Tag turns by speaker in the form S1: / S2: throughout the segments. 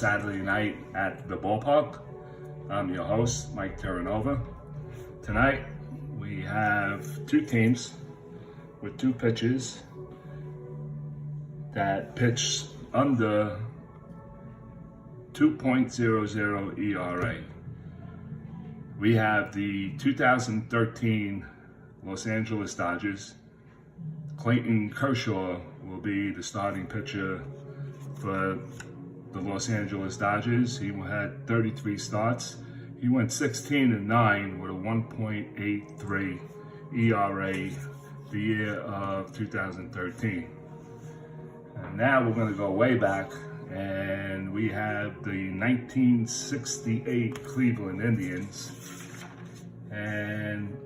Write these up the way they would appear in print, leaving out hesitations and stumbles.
S1: Saturday night at the ballpark. I'm your host, Mike Terranova. Tonight, we have two teams with two pitchers that pitch under 2.00 ERA. We have the 2013 Los Angeles Dodgers. Clayton Kershaw will be the starting pitcher for the Los Angeles Dodgers. He had 33 starts. He went 16-9 with a 1.83 ERA the year of 2013. And now we're going to go way back, and we have the 1968 Cleveland Indians. And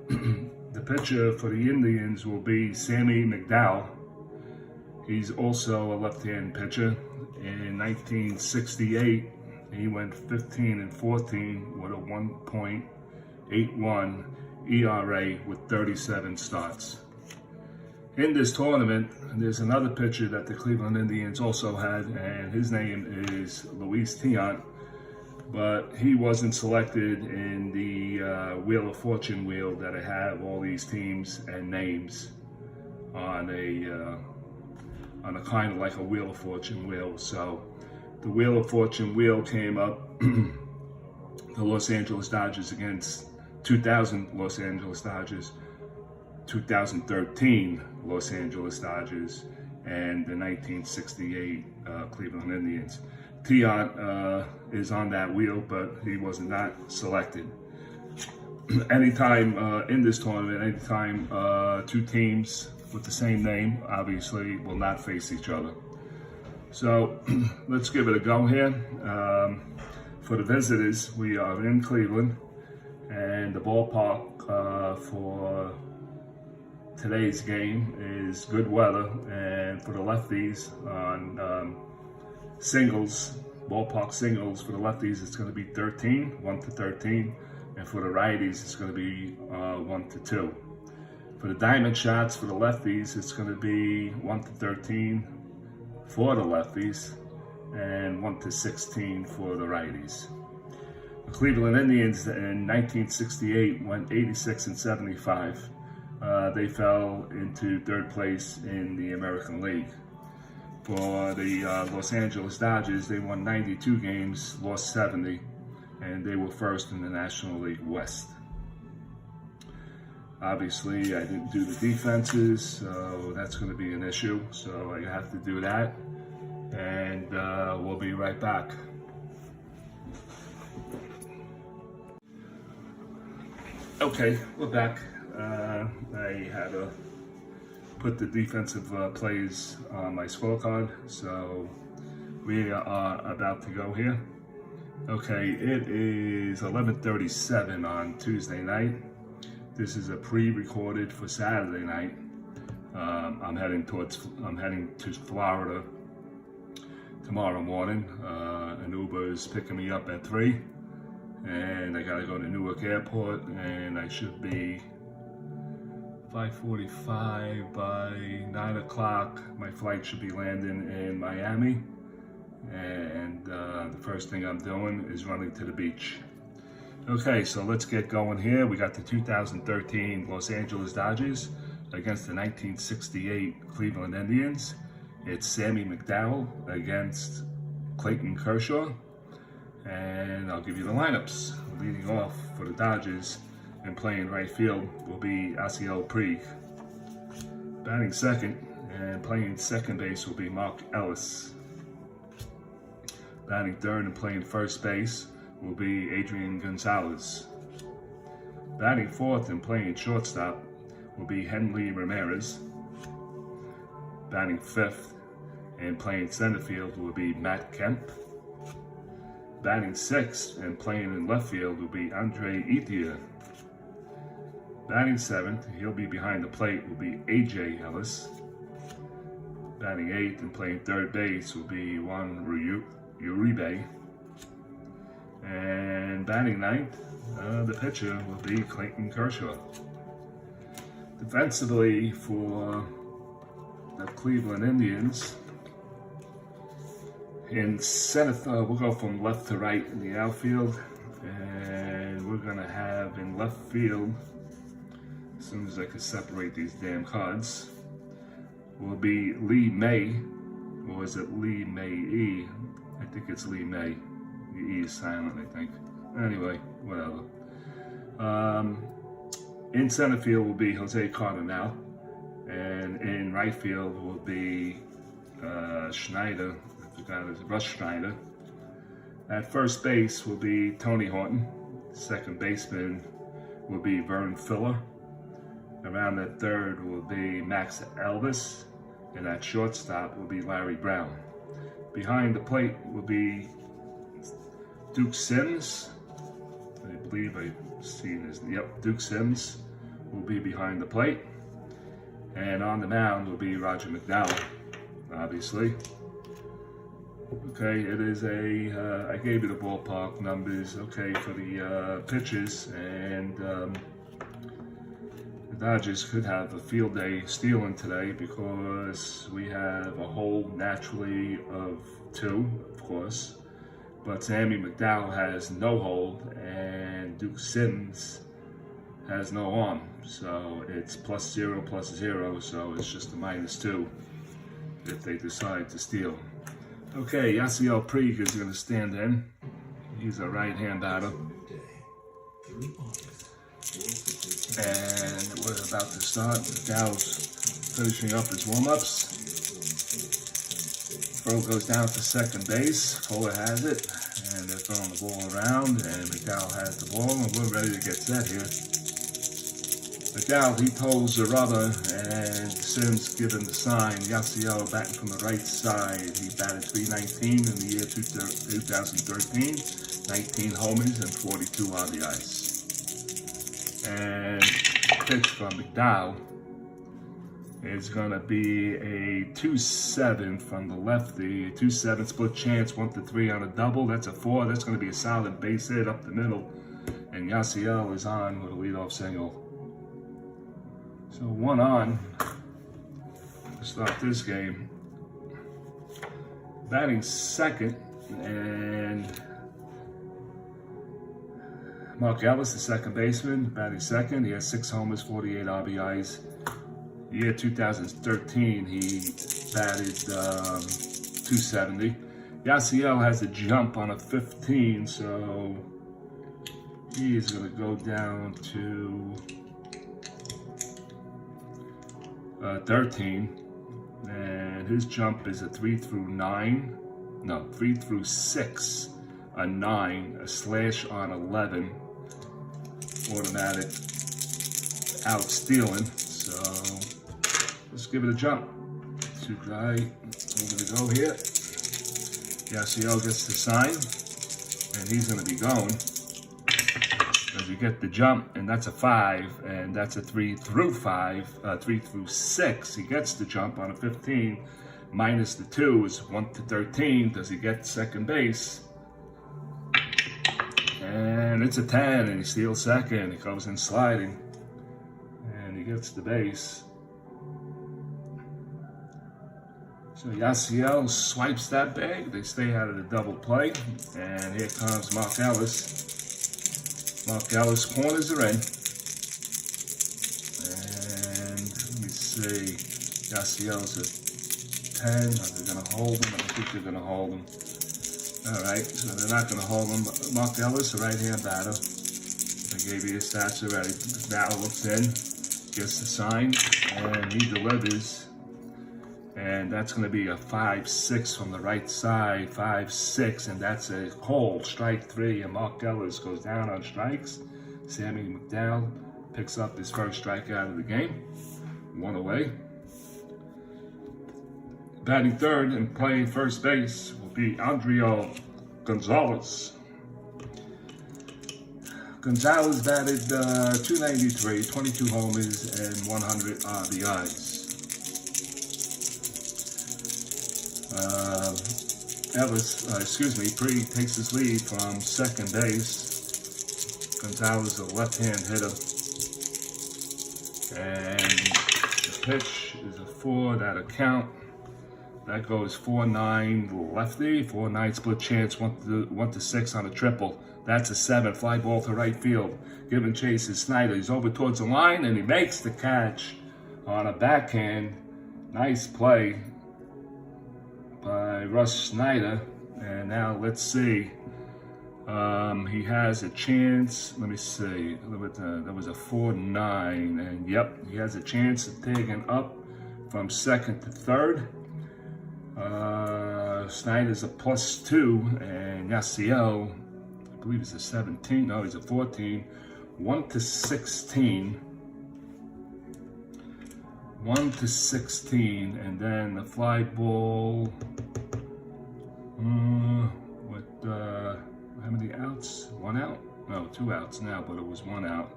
S1: the pitcher for the Indians will be Sammy McDowell. He's also a left-hand pitcher. In 1968, he went 15-14 with a 1.81 ERA with 37 starts. In this tournament, there's another pitcher that the Cleveland Indians also had, and his name is Luis Tiant, but he wasn't selected in the Wheel of Fortune wheel that I have all these teams and names on a kind of like a Wheel of Fortune wheel. So the Wheel of Fortune wheel came up, the Los Angeles Dodgers against 2000 Los Angeles Dodgers, 2013 Los Angeles Dodgers, and the 1968 Cleveland Indians. Tiant is on that wheel, but he was not selected. Anytime in this tournament, anytime two teams with the same name, obviously, will not face each other. So let's give it a go here. For the visitors, we are in Cleveland, and the ballpark for today's game is good weather. And for the lefties on singles, ballpark singles, for the lefties, it's going to be 1-13, and for the righties, it's going to be 1-2. For the diamond shots for the lefties, it's going to be 1-13 for the lefties and 1-16 for the righties. The Cleveland Indians in 1968 went 86-75. They fell into third place in the American League. For the Los Angeles Dodgers, they won 92 games, lost 70, and they were first in the National League West. Obviously, I didn't do the defenses, so that's going to be an issue. So I have to do that, and we'll be right back. Okay, we're back. I had to put the defensive plays on my scorecard, so we are about to go here. Okay, it is 11:37 on Tuesday night. This is a pre-recorded for Saturday night. I'm heading to Florida tomorrow morning. An Uber is picking me up at 3, and I gotta go to Newark Airport, and I should be 5:45 by 9 o'clock. My flight should be landing in Miami, and the first thing I'm doing is running to the beach. Okay, so let's get going here. We got the 2013 Los Angeles Dodgers against the 1968 Cleveland Indians. It's Sammy McDowell against Clayton Kershaw. And I'll give you the lineups. Leading off for the Dodgers and playing right field will be Yasiel Puig. Batting second and playing second base will be Mark Ellis. Batting third and playing first base will be Adrian Gonzalez. Batting fourth and playing shortstop will be Henry Ramirez. Batting fifth and playing center field will be Matt Kemp. Batting sixth and playing in left field will be Andre Ethier. Batting seventh, he'll be behind the plate, will be AJ Ellis. Batting eighth and playing third base will be Juan Uribe. And batting ninth, the pitcher will be Clayton Kershaw. Defensively for the Cleveland Indians, In center, we'll go from left to right in the outfield, and we're gonna have in left field, as soon as I can separate these damn cards, will be Lee May, or is it Lee May E? I think it's Lee May. The E is silent, I think. Anyway, whatever. In center field will be Jose Cardinal, and in right field will be Schneider. I forgot his Russ Schneider. At first base will be Tony Horton. Second baseman will be Vern Filler. Around at third will be Max Elvis, and at shortstop will be Larry Brown. Behind the plate will be Duke Sims. I believe I've seen his, yep, Duke Sims will be behind the plate. And on the mound will be Roger McDowell, obviously. Okay, it is a, I gave you the ballpark numbers, okay, for the pitches, and the Dodgers could have a field day stealing today because we have a hole naturally of 2, of course, but Sammy McDowell has no hold and Duke Sims has no arm, so it's +0, +0, so it's just a -2 if they decide to steal. Okay, Yasiel Puig is going to stand in. He's a right-hand batter. And we're about to start. McDowell's finishing up his warm-ups. Throw goes down to second base. Fuller has it. And they're throwing the ball around. And McDowell has the ball. And we're ready to get set here. McDowell, he pulls the rubber, and Sims given the sign. Yasiel batting from the right side. He batted .319 in the year 2013, 19 homers and 42 RBIs. And pitch from McDowell is going to be a 2-7 from the lefty. 2-7 split chance, 1-3 on a double. That's a 4. That's going to be a solid base hit up the middle. And Yasiel is on with a leadoff single. So 1 on to start this game. Batting second, and Mark Ellis, the second baseman, batting second. He has 6 homers, 48 RBIs. Year 2013, he batted .270. Yasiel has a jump on a 15, so he is going to go down to 13, and his jump is a 3 through 6, a 9, a slash on 11, automatic out stealing. So let's give it a jump. Too dry. I'm gonna go here. Yasiel gets the sign, and he's gonna be going. As you get the jump, and that's a 5, and that's a 3 through 5, 3 through 6. He gets the jump on a 15, minus the 2 is 1 to 13. Does he get second base? And it's a 10, and he steals second. He goes in sliding, and he gets the base. So Yasiel swipes that bag. They stay out of the double play, and here comes Mark Ellis. Mark Ellis corners are in. And let me see, Yasiel's at 10. Are they going to hold him? I don't think they're going to hold him. All right, so they're not going to hold him. Mark Ellis, a right-hand batter. I gave you his stats already. Now looks in, gets the sign, and he delivers. And that's going to be a 5-6 from the right side, 5-6, and that's a cold strike 3. And Mark Ellis goes down on strikes. Sammy McDowell picks up his first strikeout of the game, 1 away. Batting third and playing first base will be Andrea Gonzalez. Gonzalez batted .293, 22 homers and 100 RBIs. Puig takes his lead from second base. Gonzalez, a left-hand hitter. And the pitch is a 4, that'll count. That goes 4-9 lefty, 4-9 split chance, 1-6 on a triple. That's a 7. Fly ball to right field. Giving chase is Snyder. He's over towards the line and he makes the catch on a backhand. Nice play by Russ Snyder. And now let's see. He has a chance. Let me see. That was a 4-9, and yep, he has a chance of taking up from second to third. Snyder's a +2, and Yasiel, I believe he's a 17. No, he's a 14. 1-16. 1-16, and then the fly ball. How many outs? 1 out? No, 2 outs now, but it was 1 out.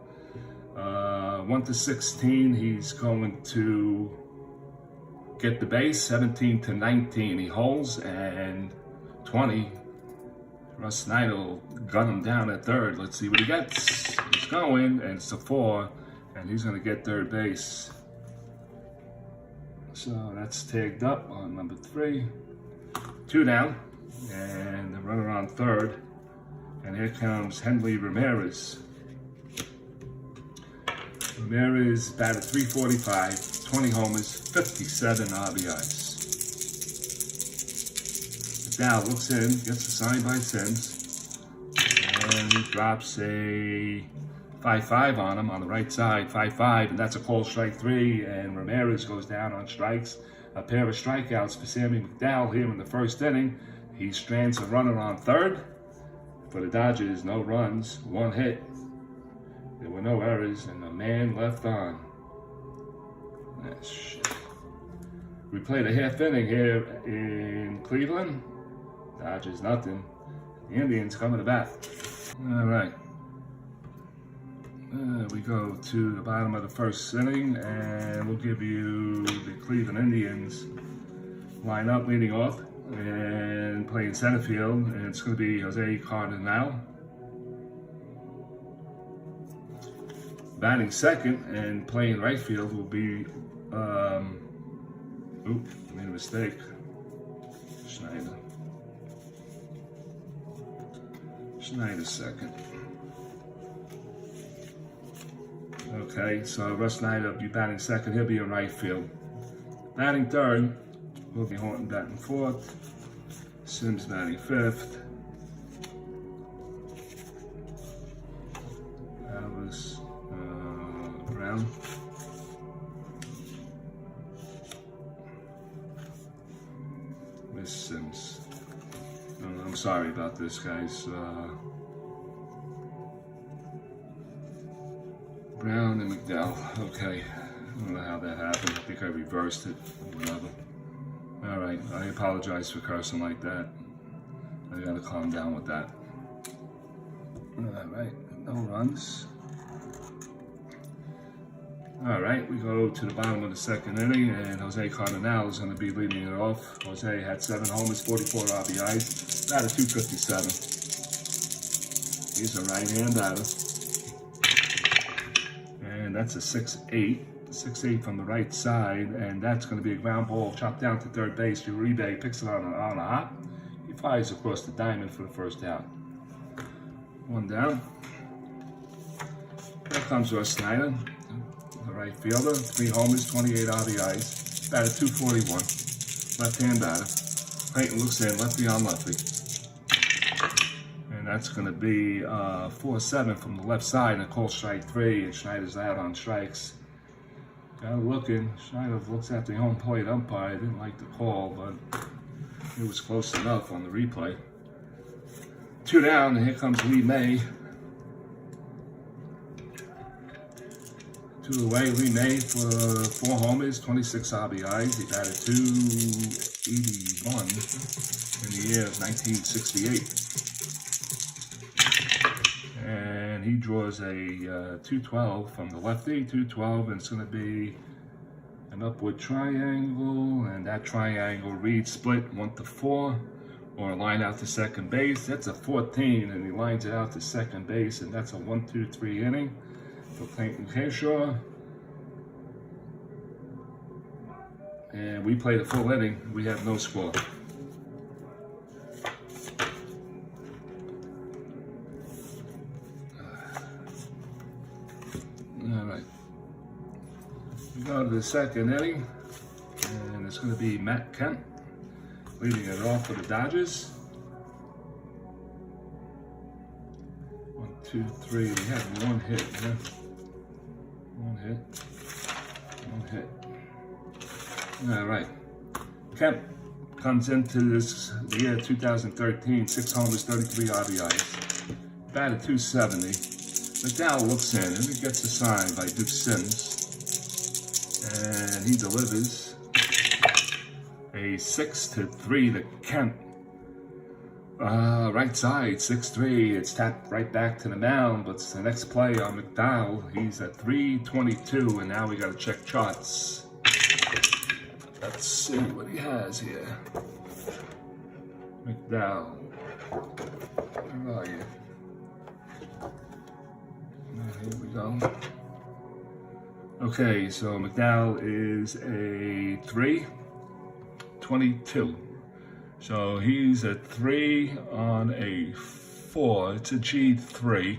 S1: 1-16, he's going to get the base. 17-19, he holds, and 20. Russ Snyder will gun him down at third. Let's see what he gets. He's going, and it's a 4, and he's going to get third base. So that's tagged up on number 3. 2 down, and the runner on third. And here comes Henley Ramirez. Ramirez batted .345, 20 homers, 57 RBIs. Mcdowell looks in, gets the sign by Sims, and he drops a 5-5 on him on the right side, 5-5, and that's a called strike 3, and Ramirez goes down on strikes. A pair of strikeouts for Sammy Mcdowell here in the first inning. He strands a runner on third. For the Dodgers, no runs, 1 hit. There were no errors, and a man left on. Ah, shit. We played a half inning here in Cleveland. Dodgers nothing. The Indians coming to bat. All right. We go to the bottom of the first inning, and we'll give you the Cleveland Indians line up leading off and playing center field, and it's going to be Jose Cardinal. Batting second and playing right field will be, made a mistake. Schneider second. Okay, so Russ Snyder will be batting second. He'll be in right field. Batting third will be Horton batting fourth. Sims batting fifth. Alice Brown. Miss Sims. I'm sorry about this, guys. Brown and McDowell. Okay. I don't know how that happened. I think I reversed it. Whatever. Alright. I apologize for cursing like that. I gotta calm down with that. Alright. No runs. Alright. We go to the bottom of the second inning, and Jose Cardinal is going to be leading it off. Jose had 7 homers, 44 RBIs. Batted .257. He's a right-hand batter. And that's a 6-8 from the right side, and that's going to be a ground ball chopped down to third base. Uribe picks it on a hop. He flies across the diamond for the first out. 1 down. Here comes Russ Snyder, the right fielder. 3 homers, 28 RBIs. Batted .241. Left-hand batter. Clayton looks in, lefty on lefty. And that's going to be 4-7 from the left side, and a call strike 3, and Schneider's out on strikes. Got looking. Schneider looks at the home plate umpire. Didn't like the call, but it was close enough on the replay. 2 down, and here comes Lee May. 2 away. Lee May for 4 homers, 26 RBIs. He batted .281 in the year of 1968. And he draws a 212 from the lefty, 212, and it's going to be an upward triangle, and that triangle reads split 1-4, or line out to second base. That's a 14, and he lines it out to second base, and that's a 1-2-3 inning for Clayton Kershaw. and we played a full inning. We have no score. All right. We go to the second inning, and it's going to be Matt Kemp leading it off for the Dodgers. 1, 2, 3. We had one hit. Yeah? One hit. All right. Kemp comes into the year 2013, 6 homers, 33 RBIs. Batted .270. Mcdowell looks in and he gets a sign by Duke Sims. And he delivers a 6-3 to Kemp. Right side, 6-3. It's tapped right back to the mound, but it's the next play on Mcdowell. He's at 322, and now we got to check charts. Let's see what he has here. Mcdowell. Where are you? Here we go. Okay, so McDowell is a 322. So he's a 3 on a 4. It's a G3.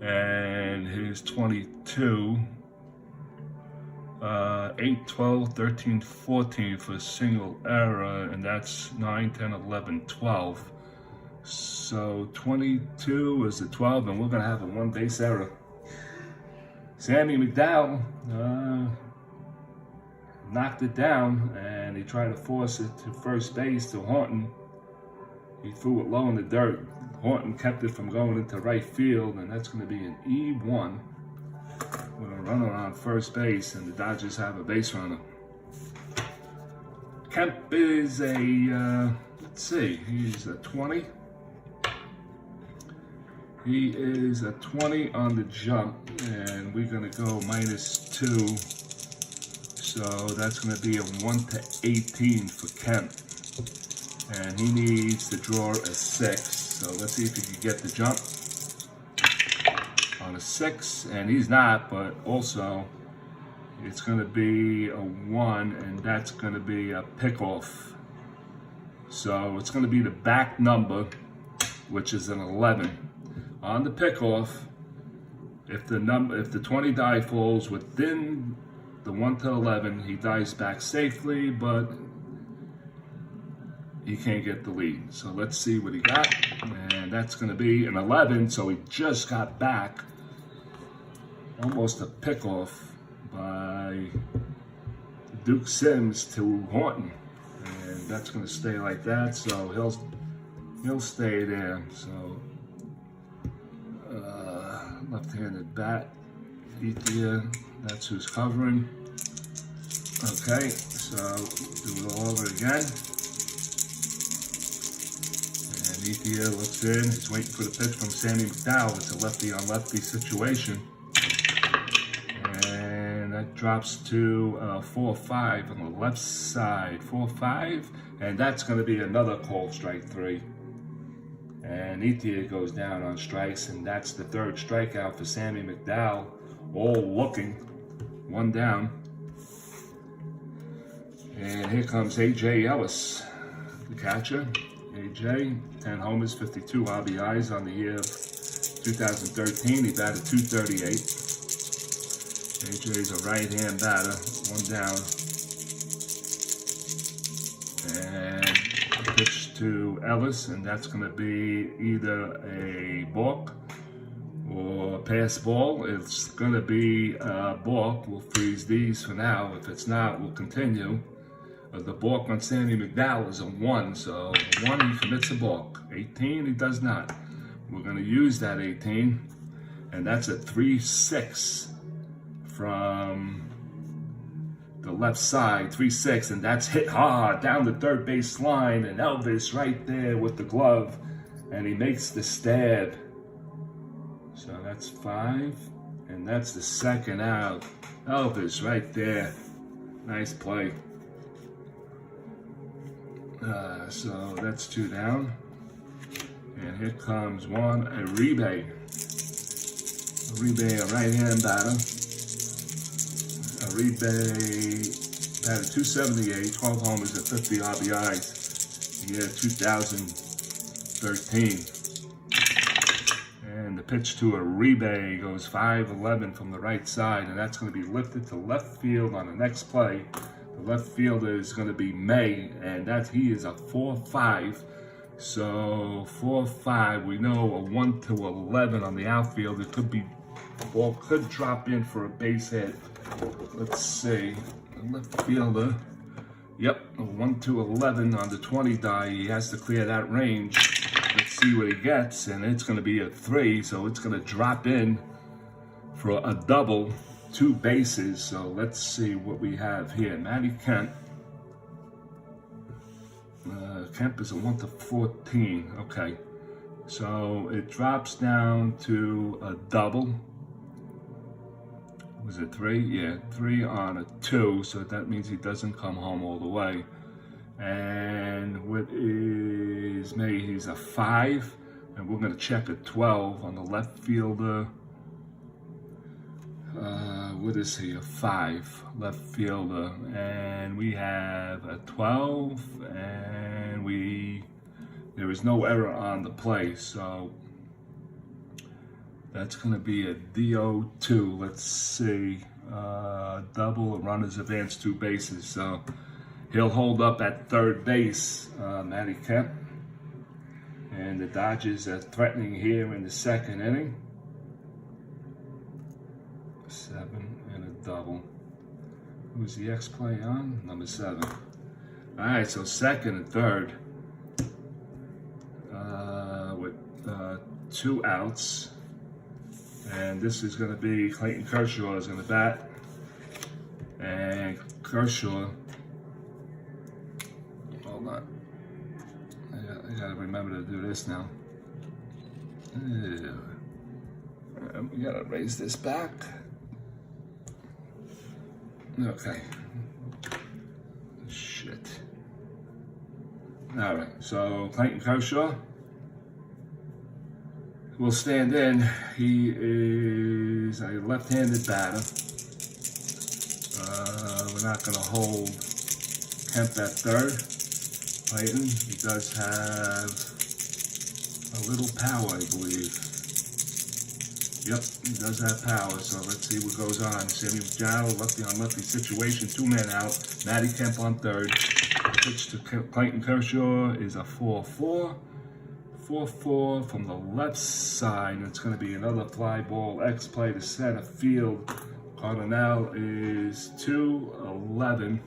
S1: And his 22. 8, 12, 13, 14 for a single error, and that's 9, 10, 11, 12. So 22 is a 12, and we're going to have a 1 base error. Sammy McDowell knocked it down, and he tried to force it to first base to Horton. He threw it low in the dirt. Horton kept it from going into right field, and that's going to be an E1 with a runner on first base, and the Dodgers have a base runner. Kemp is a, let's see, he's a 20. He is a 20 on the jump, and we're going to go -2. So that's going to be a 1-18 for Kemp. And he needs to draw a 6. So let's see if he can get the jump on a 6. And he's not, but also it's going to be a 1, and that's going to be a pickoff. So it's going to be the back number, which is an 11. On the pickoff, if the 20 die falls within the 1 to 11, he dies back safely, but he can't get the lead. So let's see what he got, and that's going to be an 11. So he just got back, almost a pickoff by Duke Sims to Horton, and that's going to stay like that. So he'll stay there. So. Left-handed bat, Ethier, that's who's covering. Okay, so do it all over again. And Ethier looks in, he's waiting for the pitch from Sandy McDowell. It's a lefty on lefty situation. And that drops to 4-5 on the left side, 4-5, and that's going to be another called strike 3. And Ethier goes down on strikes, and that's the 3rd strikeout for Sammy McDowell. All looking, 1 down. And here comes A.J. Ellis, the catcher. A.J., 10 homers, 52 RBIs on the year of 2013. He batted .238. A.J.'s a right-hand batter, 1 down. And pitch to Ellis, and that's going to be either a balk or a pass ball. It's going to be a balk. We'll freeze these for now. If it's not, we'll continue. The balk on Sandy McDowell is a 1, so 1, he commits a balk. 18, he does not. We're going to use that 18, and that's a 3-6 from the left side, 3-6, and that's hit hard down the 3rd base line, and Elvis right there with the glove, and he makes the stab. So that's 5, and that's the 2nd out. Elvis right there. Nice play. So that's 2 down. And here comes Juan Uribe. Uribe, a right-hand batter. Uribe batted 278, 12 homers and 50 RBIs. Year 2013. And the pitch to Uribe goes 5-11 from the right side, and that's going to be lifted to left field on the next play. The left fielder is going to be May, and he is a 4-5. So 4-5, we know a 1-11 on the outfield. It could be, the ball could drop in for a base hit. Let's see, the left fielder. Yep, a 1-11 on the 20 die. He has to clear that range. Let's see what he gets, and it's going to be a 3, so it's going to drop in for a double, 2 bases. So let's see what we have here. Matty Kemp. Kemp is a 1-14. Okay, so it drops down to a double. Was it 3? Yeah, 3 on a 2, so that means he doesn't come home all the way. And what is May? He's a 5, and we're going to check a 12 on the left fielder. What is he? A 5 left fielder, and we have a 12, and there is no error on the play, so that's going to be a DO2. Let's see, double, runners advance 2 bases, so he'll hold up at third base, Matty Kemp. And the Dodgers are threatening here in the second inning. 7 and a double. Who's the X play on? Number 7. All right, so second and third with 2 outs. And this is going to be Clayton Kershaw is going to bat. And Kershaw, hold on. I gotta remember to do this now. We gotta raise this back. Okay. Shit. All right, so Clayton Kershaw will stand in. He is a left-handed batter. We're not gonna hold Kemp at third. Clayton, he does have a little power, I believe. Yep, he does have power, so let's see what goes on. Sammy Mcdowell, lefty on lefty situation, 2 men out. Matty Kemp on third. The pitch to Clayton Kershaw is a 4-4. 4-4 from the left side. It's going to be another fly ball. X play to center field. Cardinal is 2-11.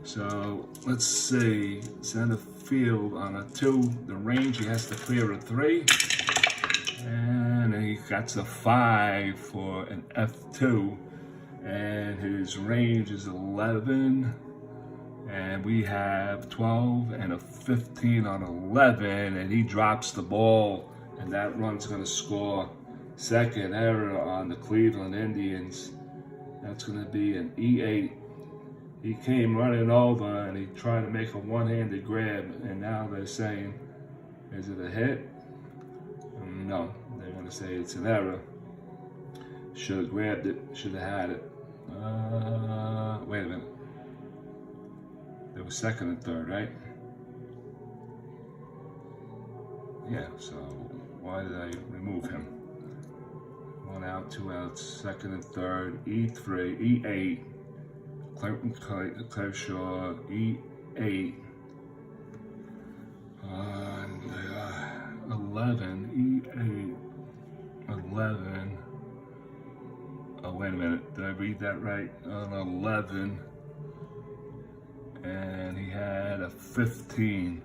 S1: So let's see, center field on a 2, the range he has to clear a 3, and he gets a 5 for an F2, and his range is 11, and we have 12 and a 15 on 11, and he drops the ball, and that run's going to score. Second error on the Cleveland Indians. That's going to be an E8. He came running over and he tried to make a one-handed grab, and now they're saying, is it a hit? No, they're going to say it's an error. Should have grabbed it, should have had it. Wait a minute. There was second and third, right? Yeah, so why did I remove him? 1 out, 2 outs, second and third, E3, E8. Clayton Kershaw, E8, 11, E8, 11, oh wait a minute, did I read that right? 11, and he had a 15,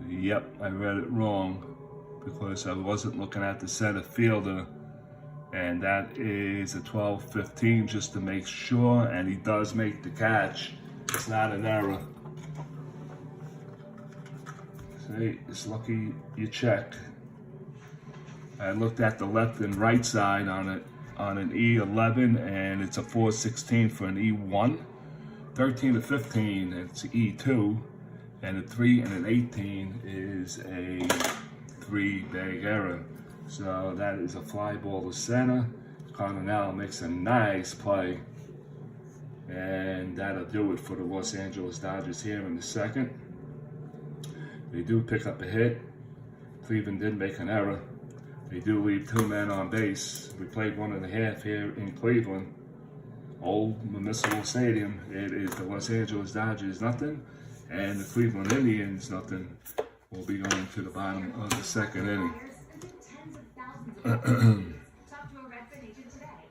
S1: yep, I read it wrong, because I wasn't looking at the center fielder. And that is a 12-15 just to make sure, and he does make the catch. It's not an error. See, it's lucky you check. I looked at the left and right side on it on an E11, and it's a 4-16 for an E1. 13-15, it's E2, and a 3 and an 18 is a 3 bag error. So that is a fly ball to center. Cardinal makes a nice play. And that'll do it for the Los Angeles Dodgers here in the second. They do pick up a hit. Cleveland did make an error. They do leave 2 men on base. We played 1.5 here in Cleveland. Old Municipal Stadium. It is the Los Angeles Dodgers nothing, and the Cleveland Indians nothing. We'll be going to the bottom of the second inning.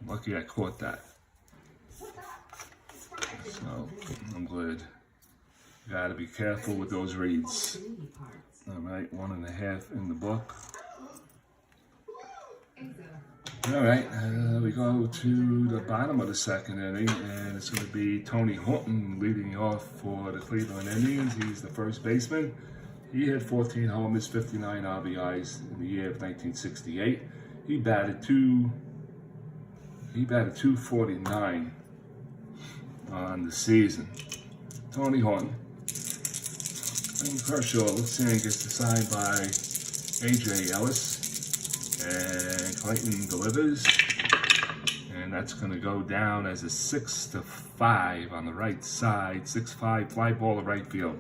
S1: Lucky I caught that. So I'm glad. Gotta be careful with those reads. All right, 1.5 in the book. All right, we go to the bottom of the second inning, and it's going to be Tony Horton leading off for the Cleveland Indians. He's the first baseman. He hit 14 homers, 59 RBIs in the year of 1968. He batted 249 on the season. Tony Horton. And Kershaw looks in, gets the sign by A.J. Ellis. And Clayton delivers. And that's going to go down as a 6-5 on the right side. 6-5 fly ball to right field.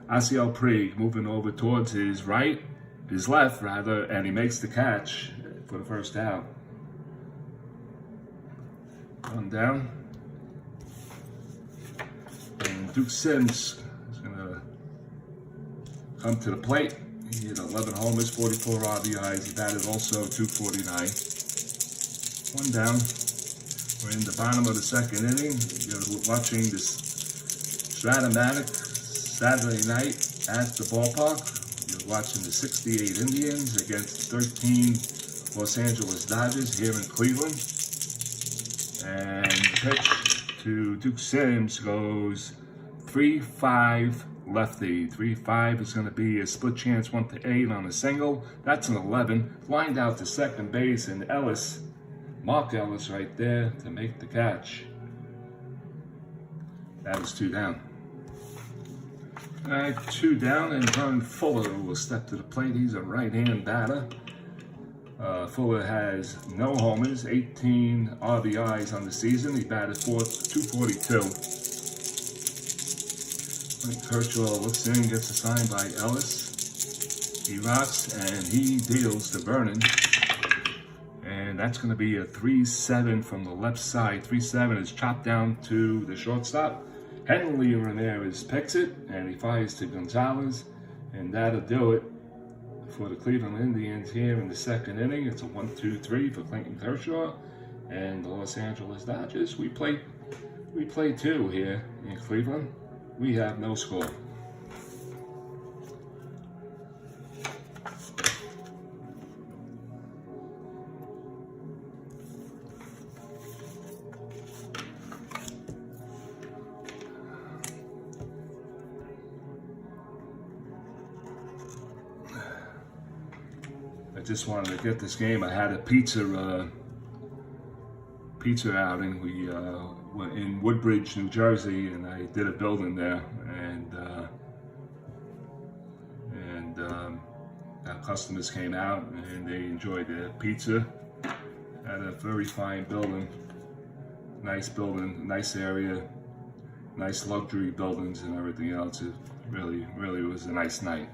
S1: Yasiel Puig moving over towards his left rather, and he makes the catch for the first out. One down. And Duke Sims is going to come to the plate. He had 11 homers, 44 RBIs. He batted also 249. One down. We're in the bottom of the second inning. You're watching this STRAT-O-MATIC Saturday night at the ballpark. You're watching the 68 Indians against 13 Los Angeles Dodgers here in Cleveland. And the pitch to Duke Sims goes 3-5 lefty. 3-5 is going to be a split chance 1-8 on a single. That's an 11. Lined out to second base, and Mark Ellis right there to make the catch. That was 2 down. All right, 2 down, and Vern Fuller will step to the plate. He's a right-hand batter. Fuller has no homers, 18 RBIs on the season. He batted 242. Kershaw looks in, gets a sign by Ellis. He rocks, and he deals to Vernon. And that's going to be a 3-7 from the left side. 3-7 is chopped down to the shortstop. Henry Ramirez picks it, and he fires to Gonzalez. And that'll do it for the Cleveland Indians here in the second inning. It's a 1-2-3 for Clayton Kershaw. And the Los Angeles Dodgers, we play 2 here in Cleveland. We have no score. I just wanted to get this game. I had a pizza outing. We were in Woodbridge, New Jersey, and I did a building there, and our customers came out and they enjoyed their pizza. Had a very fine building, nice area, nice luxury buildings and everything else. It really was a nice night.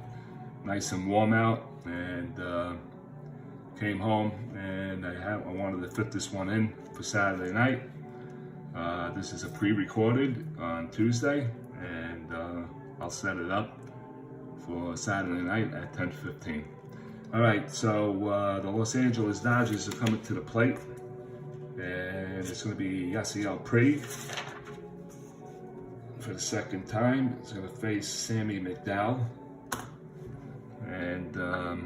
S1: Nice and warm out, and came home, and I wanted to fit this one in for Saturday night. This is a pre-recorded on Tuesday, and I'll set it up for Saturday night at 10:15. All right, so the Los Angeles Dodgers are coming to the plate, and it's going to be Yasiel Puig for the second time. It's going to face Sammy Mcdowell, and the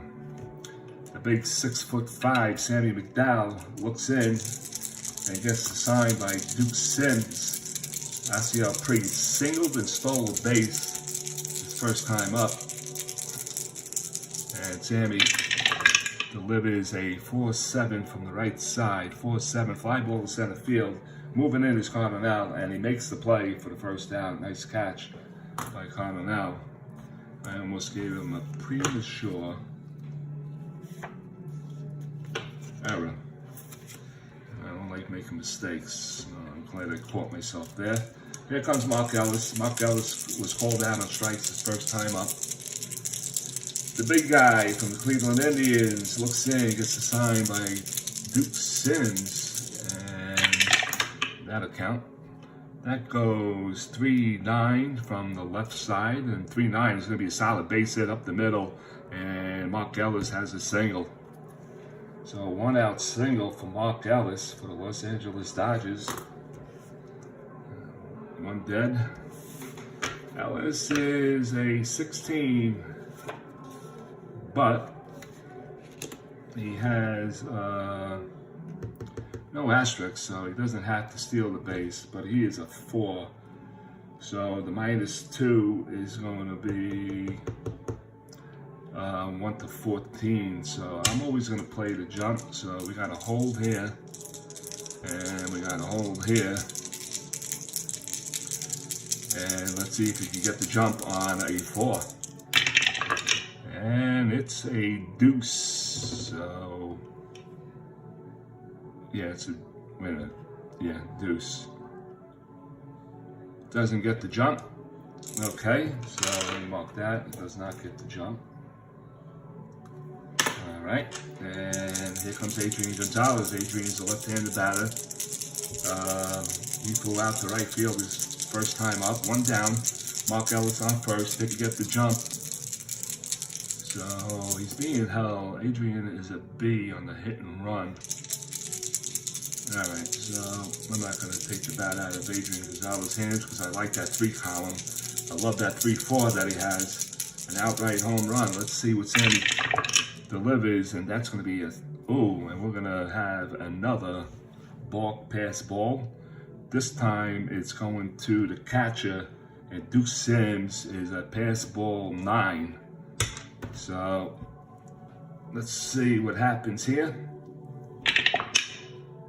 S1: big 6'5" Sammy McDowell looks in and gets the sign by Duke Sims. Yasiel Puig singled and stole a base his first time up. And Sammy delivers a 4-7 from the right side. 4-7, fly ball to center field. Moving in is Carmenal, and he makes the play for the first down. Nice catch by Carmenal. I almost gave him a premature error. I don't like making mistakes. glad I caught myself there. Here comes Mark Ellis. Mark Ellis was called out on strikes his first time up. The big guy from the Cleveland Indians looks in, gets assigned by Duke Sims, and that'll count. That goes 3-9 from the left side, and 3-9 is going to be a solid base hit up the middle, and Mark Ellis has a single. So 1-out single for Mark Ellis for the Los Angeles Dodgers. 1 dead. Ellis is a 16, but he has no asterisk, so he doesn't have to steal the base, but he is a 4. So the -2 is going to be 1 to 14. So I'm always going to play the jump. So we got a hold here, and we got a hold here. And let's see if we can get the jump on a 4. And it's a deuce. So yeah, it's a, wait a minute. Yeah, deuce. Doesn't get the jump. Okay, so let me mark that. It does not get the jump. All right, and here comes Adrian Gonzalez. Adrian's a left-handed batter. He flew out to right field his first time up. 1 down. Mark Ellis on first. They could get the jump. So he's being held. Adrian is a B on the hit and run. All right, so I'm not going to take the bat out of Adrian Gonzalez's hands because I like that 3 column. I love that 3-4 that he has. An outright home run. Let's see what Sammy delivers, and that's going to be a, ooh, and we're going to have another balk pass ball. This time it's going to the catcher, and Duke Sims is a pass ball 9. So let's see what happens here.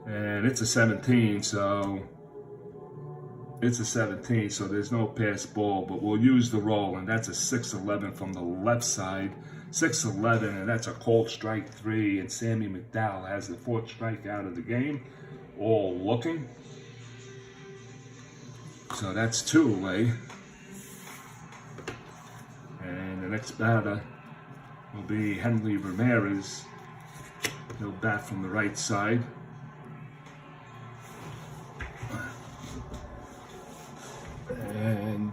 S1: And it's a 17, so it's a 17, so there's no pass ball, but we'll use the roll, and that's a 6-11 from the left side. 6-11, and that's a called strike 3, and Sammy Mcdowell has the 4th strikeout of the game, all looking. So that's 2 away. And the next batter will be Henry Ramirez. He'll bat from the right side. And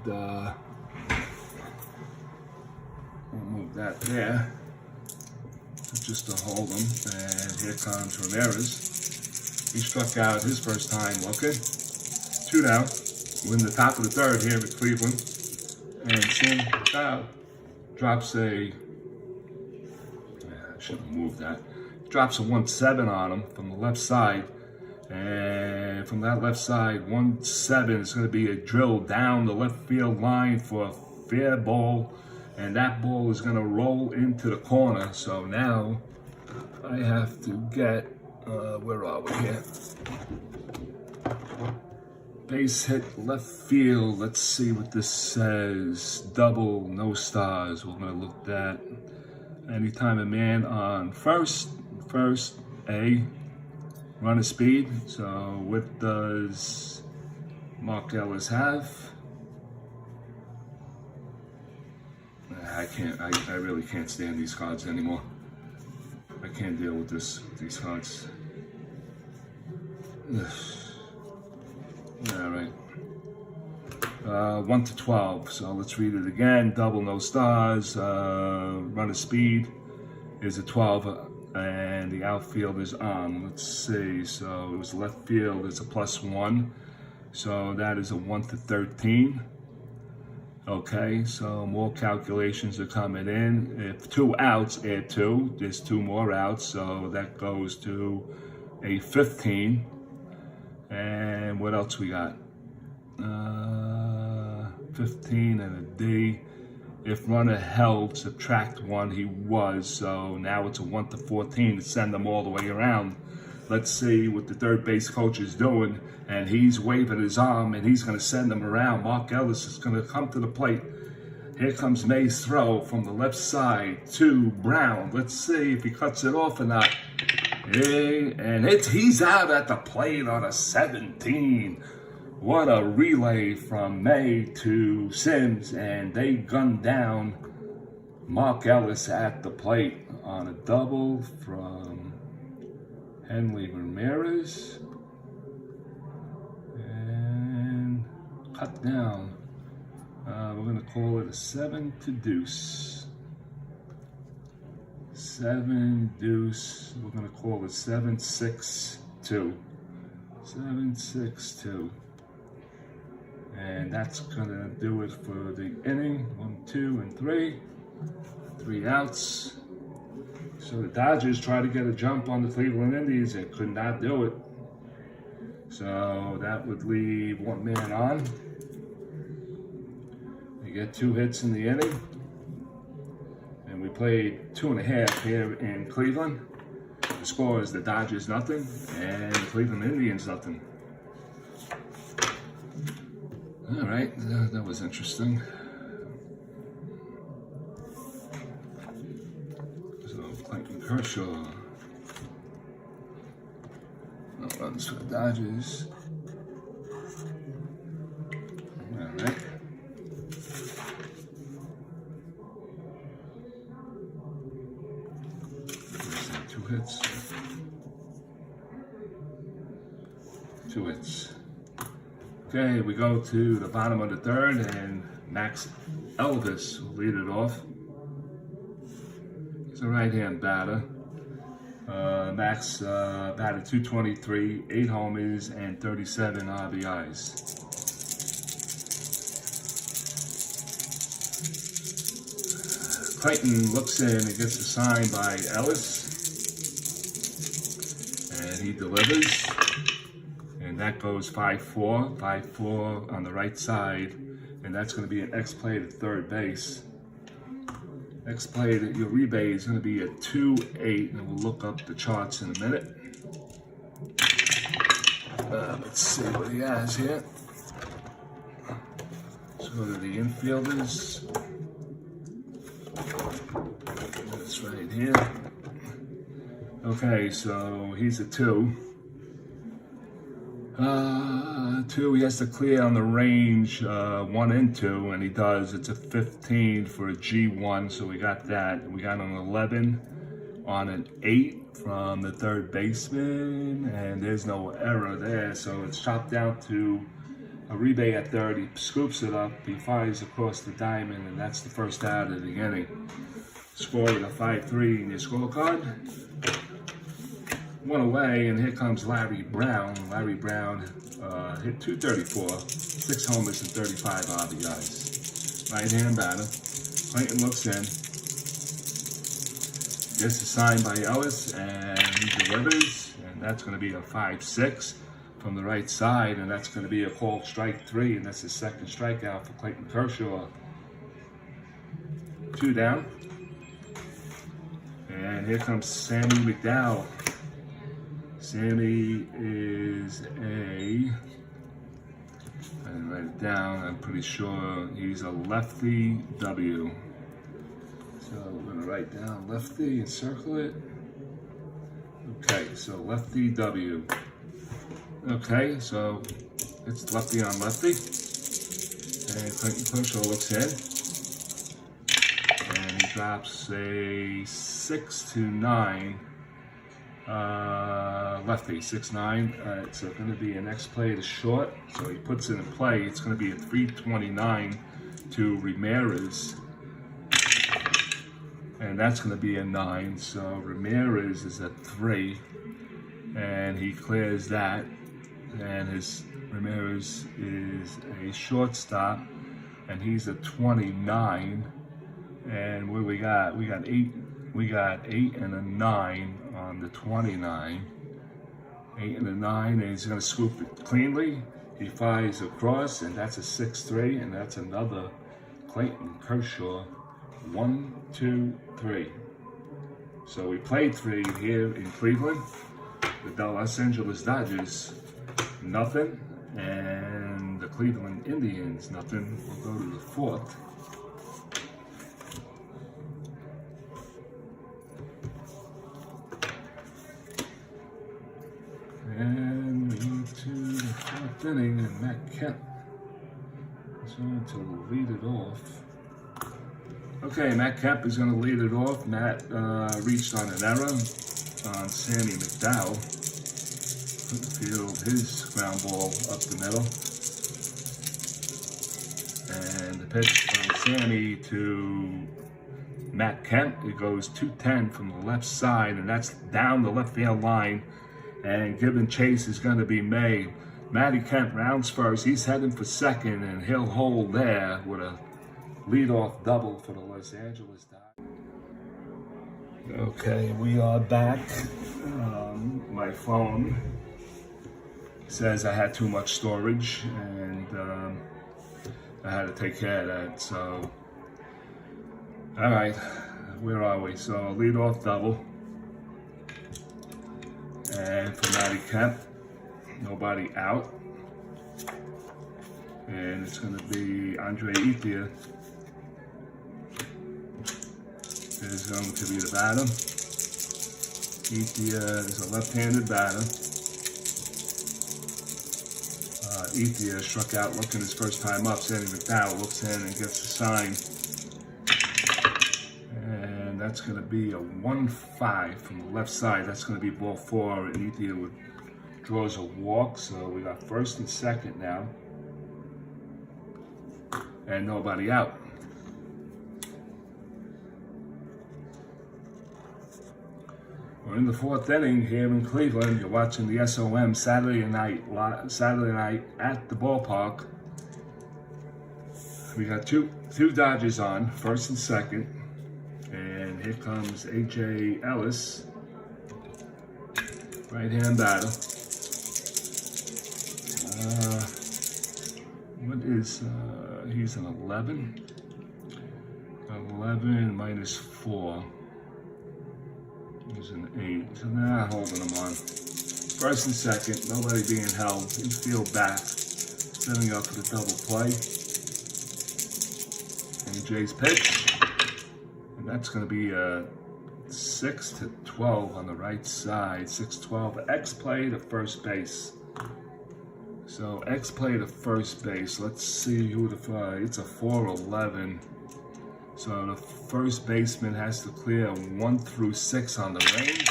S1: we'll move that there just to hold him. And here comes Ramirez. He struck out his first time looking. 2 down. We're in the top of the 3rd here at Cleveland. And Sam drops a, I should have moved that. Drops a 1-7 on him from the left side. And from that left side, 1-7 is going to be a drill down the left field line for a fair ball. And that ball is going to roll into the corner. So now I have to get, where are we here? Base hit left field. Let's see what this says. Double, no stars. We're going to look at anytime a man on first, A. Run of speed. So what does Mark Ellis have? I really can't stand these cards anymore. I can't deal with these cards. Ugh. All right. 1 to 12. So let's read it again. Double, no stars. Run of speed is a 12. And the outfield is on. Let's see. So it was left field. It's a +1. So that is a 1 to 13. Okay. So more calculations are coming in. If 2 outs, add 2. There's 2 more outs. So that goes to a 15. And what else we got? 15 and a D. If runner held, subtract 1, he was. So now it's a 1 to 14 to send them all the way around. Let's see what the third base coach is doing. And he's waving his arm, and he's going to send them around. Mark Ellis is going to come to the plate. Here comes May's throw from the left side to Brown. Let's see if he cuts it off or not. And he's out at the plate on a 17. What a relay from May to Sims, and they gunned down Mark Ellis at the plate on a double from Henley Ramirez. And cut down. We're going to call it a 7 to deuce. 7 deuce. We're going to call it 7-6-2. 7-6-2. And that's going to do it for the inning. 1, 2, and 3. 3 outs. So the Dodgers tried to get a jump on the Cleveland Indians and could not do it. So that would leave 1 man on. They get 2 hits in the inning. And we played 2.5 here in Cleveland. The score is the Dodgers nothing and the Cleveland Indians nothing. All right, that was interesting. So Kershaw runs for the Dodgers. All right. There's 2 hits. 2 hits. Okay, we go to the bottom of the 3rd, and Max Elvis will lead it off. He's a right-hand batter. Max batted .223, 8 homers, and 37 RBIs. Clayton looks in and gets a sign by Ellis, and he delivers. And that goes 5-4, 5-4 on the right side, and that's going to be an X play to third base. X play that your rebate is going to be a 2-8, and we'll look up the charts in a minute. Let's see what he has here. Let's go to the infielders. That's right here. Okay, so he's a 2. 2, he has to clear on the range 1 and 2, and he does. It's a 15 for a G1, so we got that. We got an 11 on an 8 from the third baseman, and there's no error there, so it's chopped down to a rebate at third. He scoops it up, he fires across the diamond, and that's the first out of the inning. Score with a 5-3 in your scorecard. 1 away, and here comes Larry Brown. Larry Brown hit .234, 6 homers and 35 RBIs. Right-hand batter. Clayton looks in. Gets a sign by Ellis, and he delivers. And that's going to be a 5-6 from the right side, and that's going to be a called strike 3, and that's his 2nd strikeout for Clayton Kershaw. 2 down. And here comes Sammy Mcdowell. Sammy is I didn't write it down, I'm pretty sure he's a lefty W. So we're gonna write down lefty and circle it. Okay, so lefty W. Okay, so it's lefty on lefty. And Clayton Kershaw looks in. And he drops a 6-9. Lefty, 6-9. It's going to be an X play to short, so he puts it in play. It's going to be a 329 to Ramirez, and that's going to be a 9. So Ramirez is a 3, and he clears that. And Ramirez is a shortstop, and he's a 29. And what we got? We got 8. We got 8 and a 9 on the 29. 8 and a 9, and he's going to scoop it cleanly. He fires across, and that's a 6-3, and that's another Clayton Kershaw. 1, 2, 3. So we played 3 here in Cleveland. The Los Angeles Dodgers, nothing, and the Cleveland Indians, nothing. We'll go to the 4th. fourth inning, and Matt Kemp is going to lead it off. Okay, Matt Kemp is going to lead it off. Matt reached on an error on Sammy Mcdowell. Field his ground ball up the middle. And the pitch from Sammy to Matt Kemp, it goes 210 from the left side, and that's down the left field line. And giving chase is going to be made. Matty Kemp rounds first. He's heading for second, and he'll hold there with a leadoff double for the Los Angeles Dodgers. Okay, we are back. My phone says I had too much storage, and I had to take care of that. So, all right, where are we? So, leadoff double. And for Matty Kemp, nobody out. And it's going to be Andre Ethier is going to be the batter. Ethier is a left-handed batter. Ethier struck out looking his first time up. Sammy Mcdowell looks in and gets the sign. And that's going to be a 1-5 from the left side. That's going to be ball 4, and Ethier draws a walk. So we got first and second now. And nobody out. We're in the fourth inning here in Cleveland. You're watching the SOM Saturday night at the ballpark. We got two Dodgers on, first and second. And here comes A.J. Ellis, right-hand batter. What is, he's an 11? 11 minus 4. He's an 8, so they're not holding him on. First and second, nobody being held. Infield back, setting up for the double play. AJ's pitch, and that's going to be a 6-12 on the right side. 6-12. X play to first base. So X play to first base. Let's see who it's a 4-11. So the first baseman has to clear 1 through 6 on the range,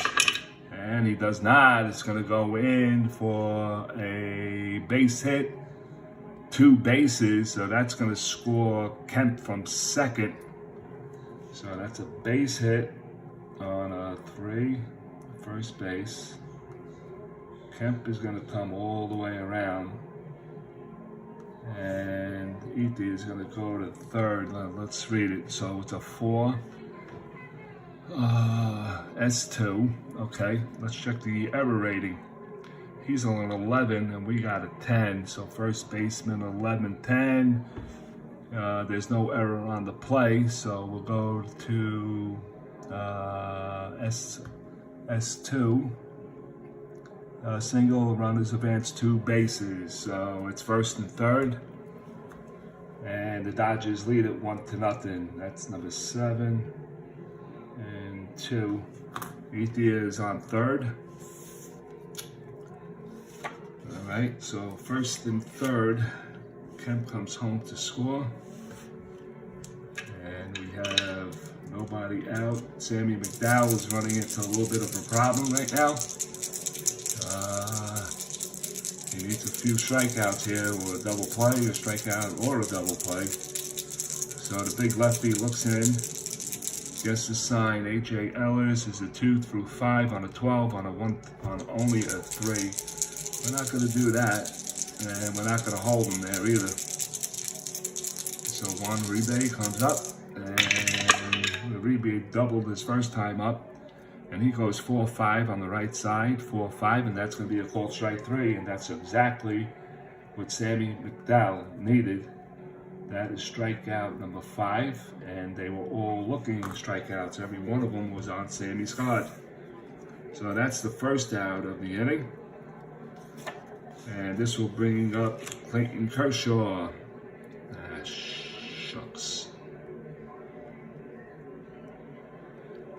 S1: and he does not. It's going to go in for a base hit, 2 bases, so that's going to score Kemp from second. So that's a base hit on a 3, first base. Kemp is going to come all the way around. And Ethier is going to go to third. Let's read it. So it's a 4. S2. Okay, let's check the error rating. He's on an 11, and we got a 10. So first baseman 11-10. There's no error on the play, so we'll go to S2. Single, runners advance 2 bases. So it's first and third. And the Dodgers lead it 1-0. That's number 7 and 2. Ethier is on third. All right, so first and third. Kemp comes home to score. And we have nobody out. Sammy Mcdowell is running into a little bit of a problem right now. He needs a few strikeouts here, or a double play, a strikeout, or a double play. So the big lefty looks in, gets the sign. A.J. Ellis is a 2-5 on a 12, on a 1, on only a 3. We're not going to do that, and we're not going to hold him there either. So Juan Uribe comes up, and Uribe doubled his first time up. And he goes 4-5 on the right side, 4-5, and that's going to be a called strike 3, and that's exactly what Sammy Mcdowell needed. That is strikeout number 5, and they were all looking strikeouts. Every one of them was on Sammy's card. So that's the first out of the inning. And this will bring up Clayton Kershaw. Shucks.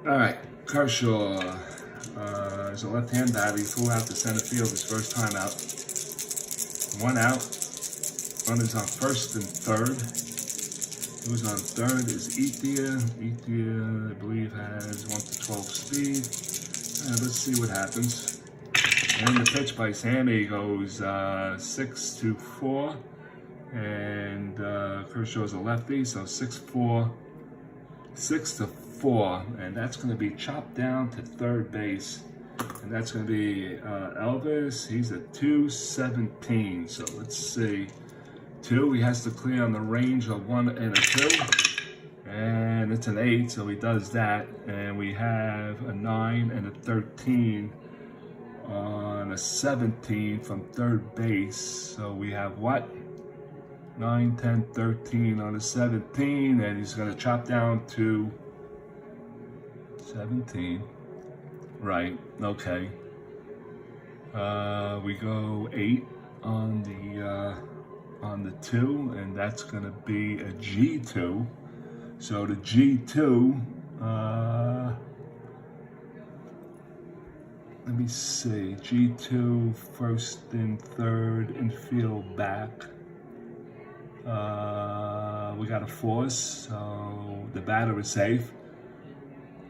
S1: All right. Kershaw is a left-hand batter. He flew out to center field his first time out. One out. Runners on first and third. Who's on third is Ethia. Ethia, I believe, has 1 to 12 speed. Let's see what happens. And the pitch by Sammy goes 6 to 4. And Kershaw's a lefty, so 6-4. 6 to 4. And that's going to be chopped down to third base. And that's going to be Elvis. He's a 217. So let's see. 2, he has to clear on the range of 1 and a 2. And it's an 8, so he does that. And we have a 9 and a 13 on a 17 from third base. So we have what? 9, 10, 13 on a 17. And he's going to chop down to 17. Right, okay. We go 8 on the 2, and that's gonna be a G2. So the G2, let me see, G2 first and third infield back. We got a force, so the batter is safe.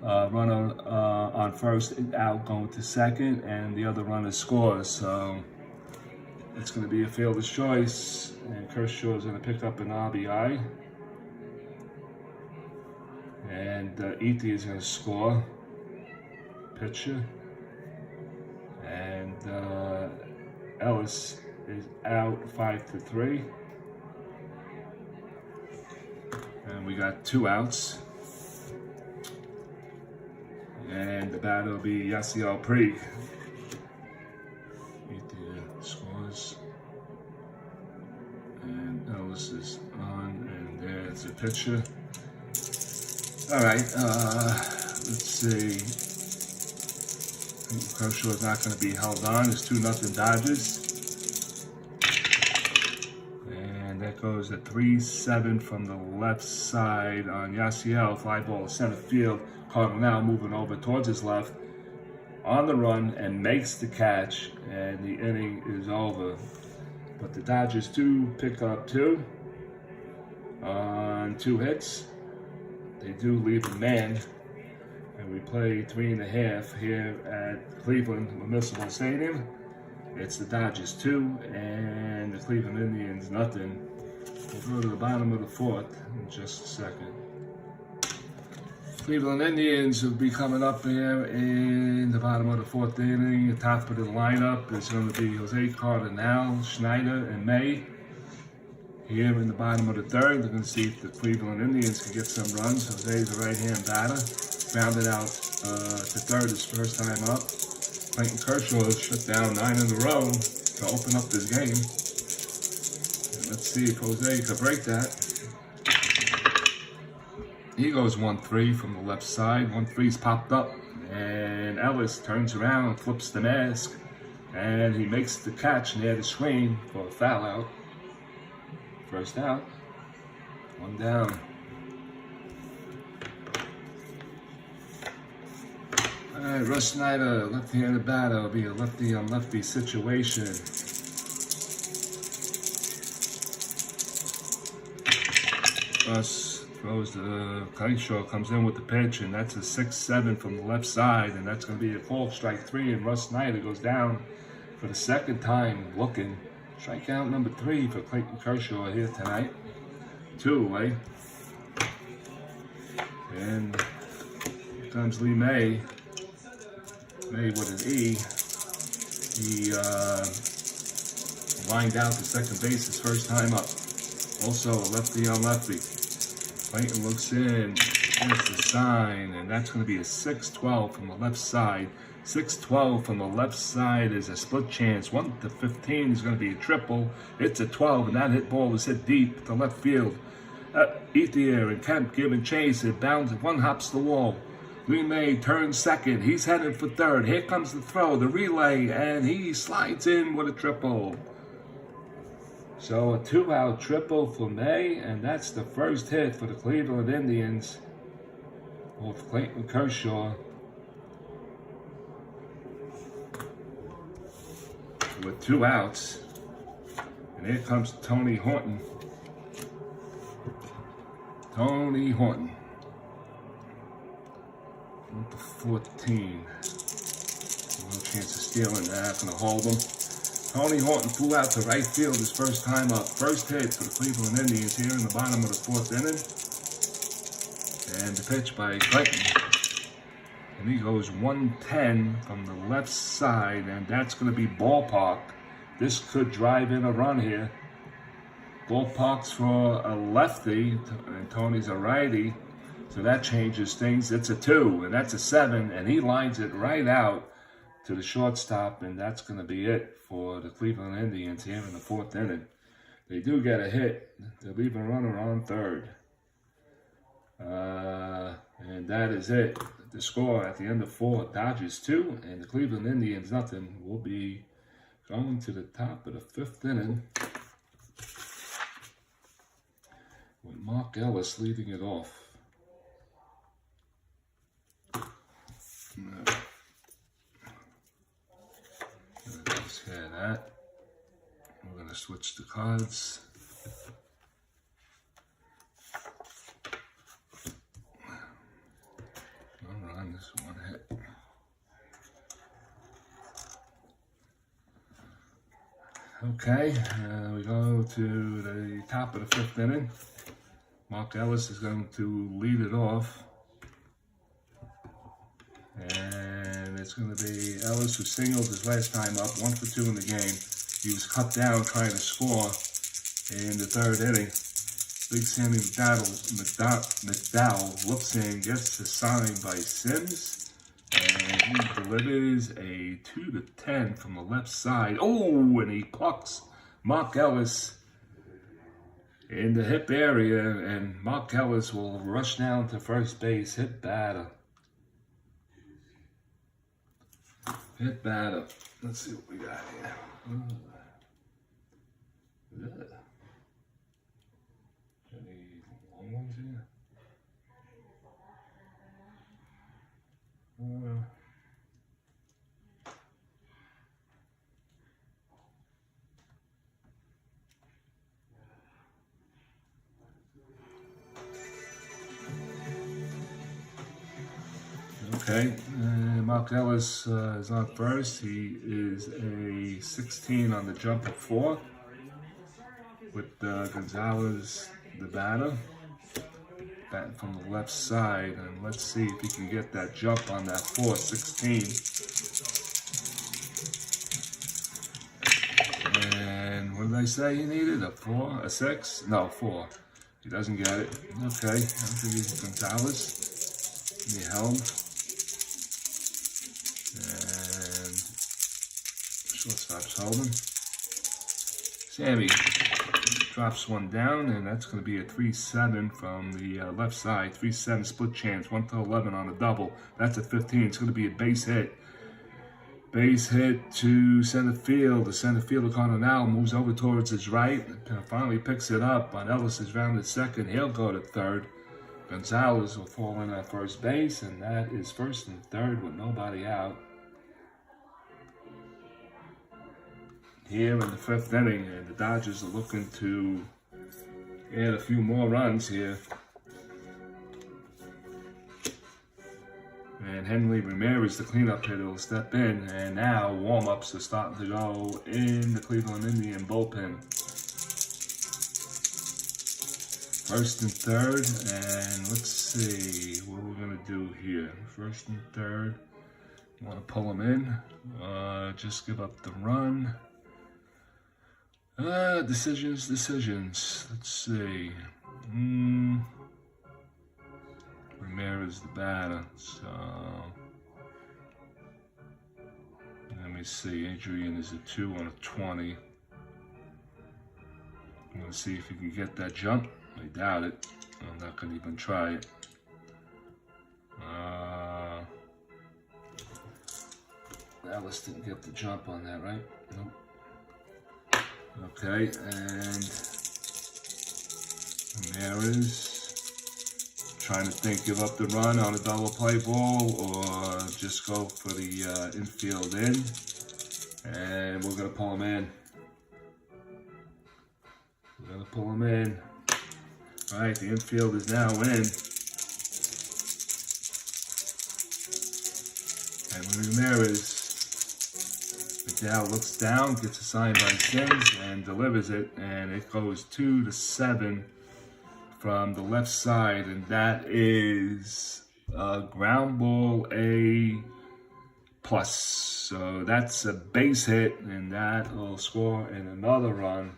S1: Runner on first out going to second, and the other runner scores. So it's going to be a fielder's choice, and Kershaw is going to pick up an RBI. And Ethia is going to score. Pitcher. And Ellis is out 5 to 3. And we got 2 outs. And the batter will be Yasiel Puig. Ethia scores. And Ellis is on, and there's the pitcher. All right, let's see. Kershaw is not going to be held on. It's 2-0 Dodgers. And that goes a 3-7 from the left side on Yasiel. Fly ball to center field. Cardinal now moving over towards his left on the run and makes the catch, and the inning is over. But the Dodgers do pick up 2 on 2 hits. They do leave a man, and we play 3.5 here at Cleveland Municipal Stadium. It's the Dodgers 2 and the Cleveland Indians nothing. We'll go to the bottom of the 4th in just a second. Cleveland Indians will be coming up here in the bottom of the 4th inning. The top of the lineup is going to be Jose Cardinal, Schneider, and May. Here in the bottom of the 3rd, they're going to see if the Cleveland Indians can get some runs. Jose is a right-hand batter. Grounded out to 3rd his first time up. Clayton Kershaw has shut down 9 in a row to open up this game. And let's see if Jose can break that. He goes 1-3 from the left side. 1-3's popped up, and Ellis turns around, flips the mask, and he makes the catch near the screen for a foul out. First out, 1 down. All right, Russ Snyder, left-handed batter, will be a lefty-on-lefty situation. Russ throws the Kershaw, comes in with the pitch, and that's a 6-7 from the left side, and that's going to be a call, strike 3, and Russ Snyder goes down for the 2nd time looking. Strikeout number 3 for Clayton Kershaw here tonight. 2 away. And here comes Lee May. May with an E. He lined out to second base his first time up. Also a lefty on lefty. Clayton looks in, there's the sign, and that's going to be a 6-12 from the left side. 6-12 from the left side is a split chance. 1 to 15 is going to be a triple. It's a 12, and that hit ball is hit deep to left field. Ethia and Kemp giving chase. It bounces, 1 hops the wall. Lee May turns second. He's headed for 3rd. Here comes the throw, the relay, and he slides in with a triple. So a 2-out triple for May, and that's the first hit for the Cleveland Indians with Clayton Kershaw. With 2 outs. And here comes Tony Horton. Tony Horton. With the 14. No chance of stealing that. Gonna hold him. Tony Horton flew out to right field his first time up. First hit for the Cleveland Indians here in the bottom of the 4th inning. And the pitch by Clayton. And he goes 110 from the left side, and that's going to be ballpark. This could drive in a run here. Ballpark's for a lefty, and Tony's a righty. So that changes things. It's a 2, and that's a 7, and he lines it right out to the shortstop, and that's going to be it for the Cleveland Indians here in the 4th inning. They do get a hit. They'll leave a runner on 3rd. And that is it. The score at the end of 4, Dodgers 2, and the Cleveland Indians nothing. Will be going to the top of the 5th inning with Mark Ellis leading it off. Let's hear that. We're going to switch the cards. This one hit. Okay, we go to the top of the 5th inning. Mark Ellis is going to lead it off. And it's going to be Ellis who singled his last time up, 1 for 2 in the game. He was cut down trying to score in the 3rd inning. Big Sammy Mcdowell looks in, gets the sign by Sims, and he delivers a 2-10 from the left side. Oh, and he plucks Mark Ellis in the hip area, and Mark Ellis will rush down to first base. Hit batter. Hit batter. Let's see what we got here. Yeah. Ones here. Okay, Mark Ellis is on first. He is a 16 on the jump of 4 with Gonzalez, the batter. Batting from the left side, and let's see if he can get that jump on that 4-16. And what did I say he needed? A 4? A 6? No, 4. He doesn't get it. Okay, I think he's Gonzalez. He held. And shortstop's holding. Sammy drops one down, and that's going to be a 3-7 from the left side. 3-7 split chance, 1-11 on a double. That's a 15. It's going to be a base hit. Base hit to center field. The center fielder Cardinal moves over towards his right. Finally picks it up on Ellis' rounded second. He'll go to 3rd. Gonzalez will fall in at first base, and that is 1st and 3rd with nobody out. Here in the 5th inning, and the Dodgers are looking to add a few more runs here. And Henry Ramirez, the cleanup hitter, will step in, and now warm-ups are starting to go in the Cleveland Indian bullpen. 1st and 3rd, and let's see what we're going to do here. 1st and 3rd, want to pull them in, just give up the run. Decisions. Let's see. Ramirez the batter. So let me see. Adrian is a 2 on a 20. I'm gonna see if he can get that jump. I doubt it. I'm not gonna even try it. Ellis didn't get the jump on that, right? Nope. Okay, and Ramirez trying to think, give up the run on a double play ball or just go for the infield in, and we're going to pull him in. gonna pull him in. All right, the infield is now in. And Ramirez, Mcdowell looks down, gets a sign by Sims, and delivers it, and it goes 2-7 from the left side, and that is a ground ball A+. So that's a base hit, and that will score in another run.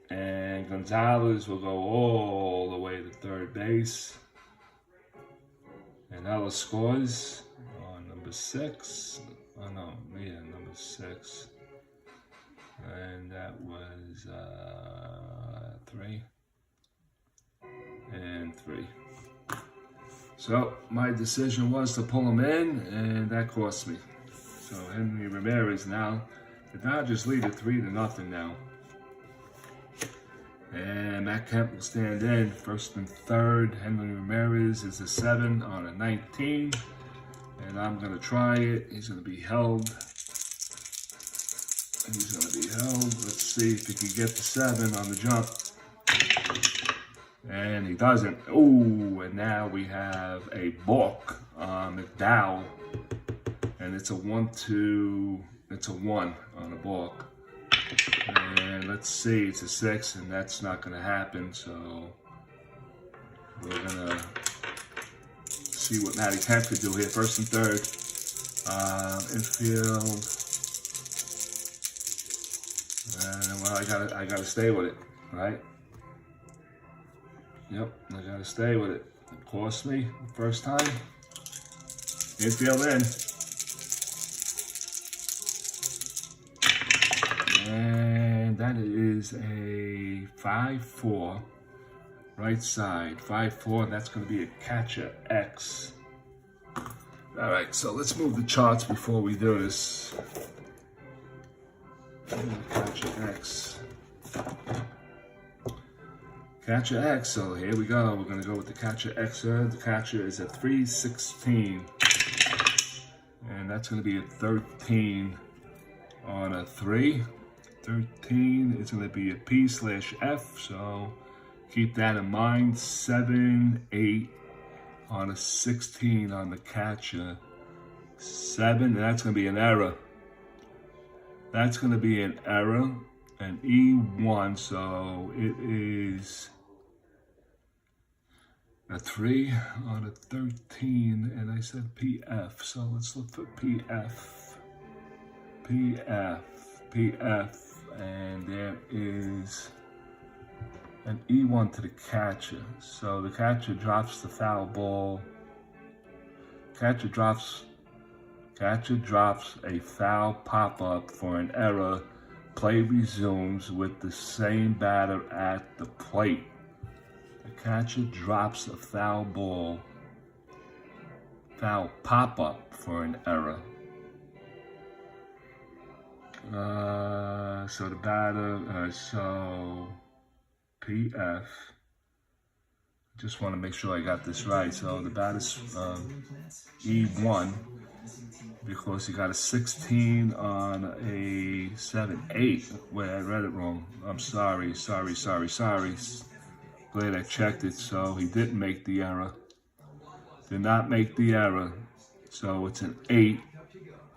S1: And Gonzalez will go all the way to third base. And Ella scores on number 6. Oh no, yeah, number 6. And that was 3 and 3. So my decision was to pull him in, and that cost me. So Henry Ramirez now, the Dodgers lead it 3-0 now. And Matt Kemp will stand in first and third. Henry Ramirez is a 7 on a 19. And I'm going to try it. He's going to be held. He's going to be held. Let's see if he can get the 7 on the jump. And he doesn't. Oh, and now we have a balk on Mcdowell. And it's a 1-2. It's a 1 on a balk. And let's see, it's a 6, and that's not going to happen. So we're going to see what Matty Kemp could do here. First and third. Infield. And well, I gotta stay with it, right? Yep, I gotta stay with it. It cost me the first time. Infield in. And that is a 5-4 right side. 5-4, that's going to be a catcher X. All right, so let's move the charts before we do this. Catcher X. Catcher X, so here we go. We're going to go with the catcher Xer. The catcher is a 316. And that's going to be a 13 on a 3. 13 is going to be a P/F, so keep that in mind. 7, 8 on a 16 on the catcher. 7, and that's going to be an error. That's going to be an error, an E1, so it is a 3 on a 13, and I said PF, so let's look for PF. PF. And there is an E1 to the catcher. So the catcher drops the foul ball. Catcher drops a foul pop-up for an error. Play resumes with the same batter at the plate. The catcher drops a foul pop-up for an error. So the batter, so PF, just want to make sure I got this right. So the batter's E1 because he got a 16 on a 7-8. Wait, I read it wrong. I'm sorry. Glad I checked it. So he didn't make the error. Did not make the error. So it's an 8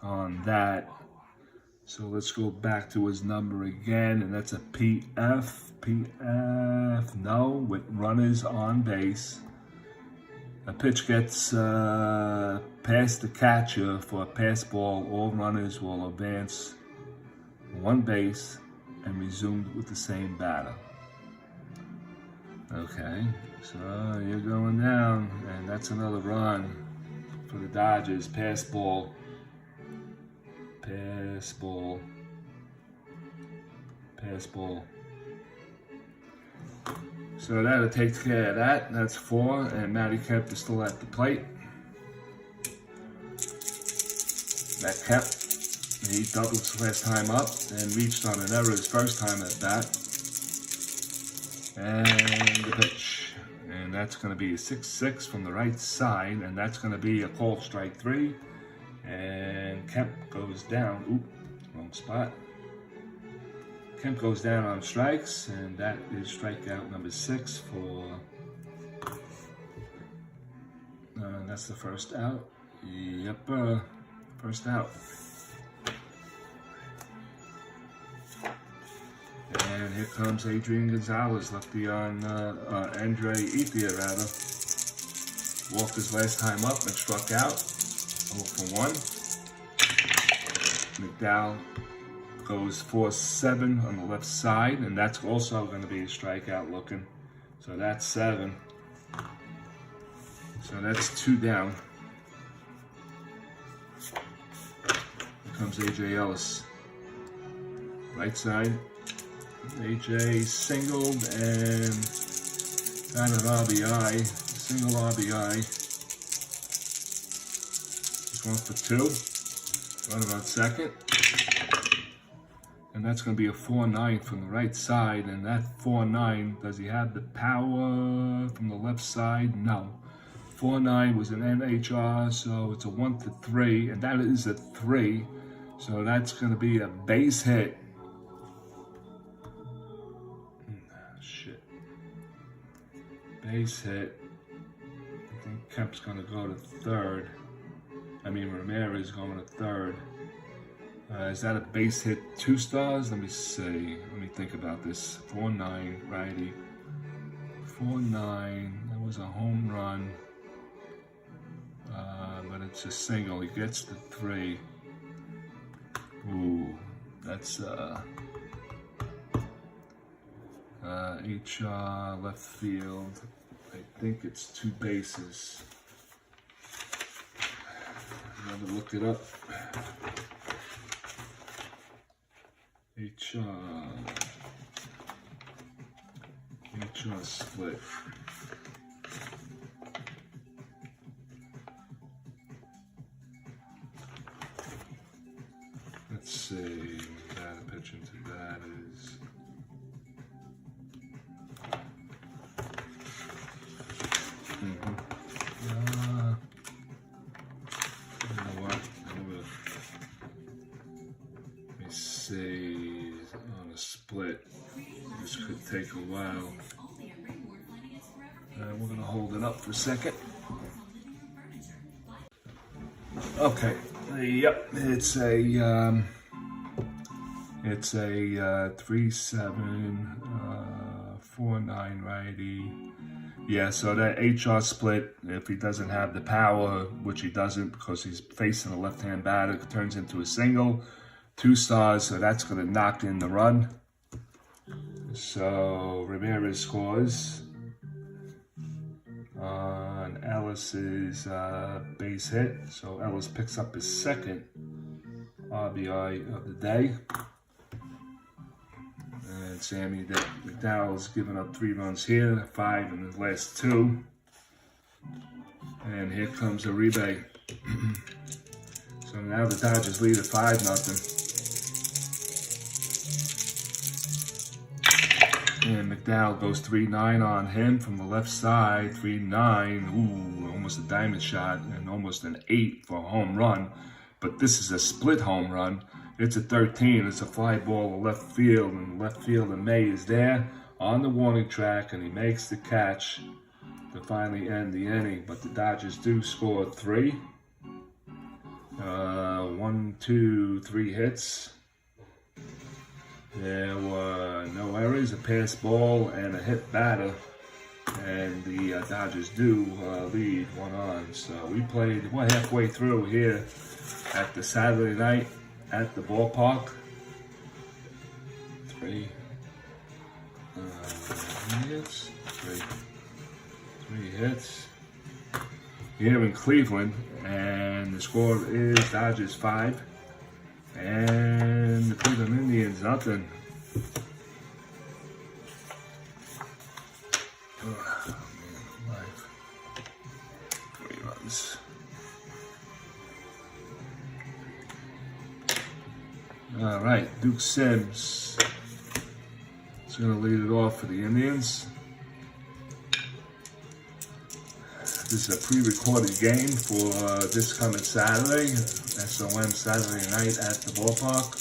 S1: on that. So let's go back to his number again, and that's a PF, no, with runners on base. A pitch gets past the catcher for a pass ball. All runners will advance 1 base and resume with the same batter. Okay, so you're going down, and that's another run for the Dodgers. Pass ball. So that'll take care of that. That's 4, and Matty Kemp is still at the plate. Matt Kemp, he doubled his last time up and reached on an error his first time at bat. And the pitch. And that's going to be a 6-6 from the right side, and that's going to be a called strike 3. And Kemp goes down. Oop, wrong spot. Kemp goes down on strikes, and that is strikeout number 6 for, that's the first out. Yep, first out. And here comes Adrian Gonzalez, lefty on Andre Ethier, rather. Walked his last time up and struck out. 0 for 1. Mcdowell goes 4-7 on the left side, and that's also going to be a strikeout looking. So that's 7. So that's 2 down. Here comes AJ Ellis. Right side. AJ singled and got an RBI. Single RBI. Just 1 for 2. Run about second. And that's going to be a 4-9 from the right side. And that 4-9, does he have the power from the left side? No. 4-9 was an NHR, so it's a 1 for 3. And that is a 3. So that's going to be a base hit. Shit. Base hit. I think Kemp's going to go to third. Ramirez going to third. Is that a base hit 2 stars? Let me see. Let me think about this. 4-9, righty. 4-9. That was a home run. But it's a single. He gets the 3. Ooh, that's HR left field. I think it's 2 bases. I'm gonna look it up. HR split. Let's see, data pitch into that is you know what? Let me see, on a split. This could take a while. We're gonna hold it up for a second. Okay. Yep, it's a 3-7, 4-9 righty. Yeah, so that HR split, if he doesn't have the power, which he doesn't because he's facing a left-hand batter, it turns into a single, 2 stars, so that's going to knock in the run. So Ramirez scores on Ellis's base hit. So Ellis picks up his 2nd RBI of the day. And Sammy McDowell's given up 3 runs here, 5 in the last 2. And here comes Uribe. So now the Dodgers lead at 5-0. And McDowell goes 3-9 on him from the left side, 3-9, ooh, almost a diamond shot and almost an 8 for a home run. But this is a split home run. It's a 13, it's a fly ball to left field, and left field and May is there on the warning track, and he makes the catch to finally end the inning. But the Dodgers do score 3. 1, 2, 3 hits. There were no errors, a pass ball, and a hit batter. And the Dodgers do lead 1-0. So we're halfway through here at the Saturday night at the ballpark. 3 hits. 3 hits here in Cleveland. And the score is Dodgers 5. And the Cleveland Indians, nothing. Oh, man, life. 3 runs. All right, Duke Sims is going to lead it off for the Indians. This is a pre-recorded game for this coming Saturday, SOM Saturday night at the ballpark.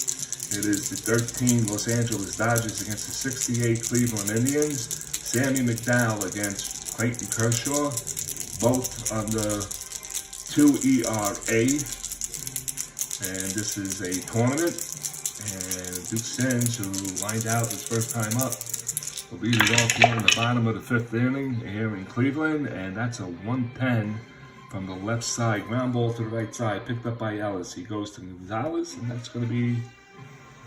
S1: It is the 13 Los Angeles Dodgers against the 68 Cleveland Indians. Sammy McDowell against Clayton Kershaw, both on the 2 ERA. And this is a tournament. And Duke Sims, who lined out his first time up, will lead it off here in the bottom of the 5th inning here in Cleveland. And that's a 1-10 from the left side. Ground ball to the right side, picked up by Ellis. He goes to Gonzalez, and that's going to be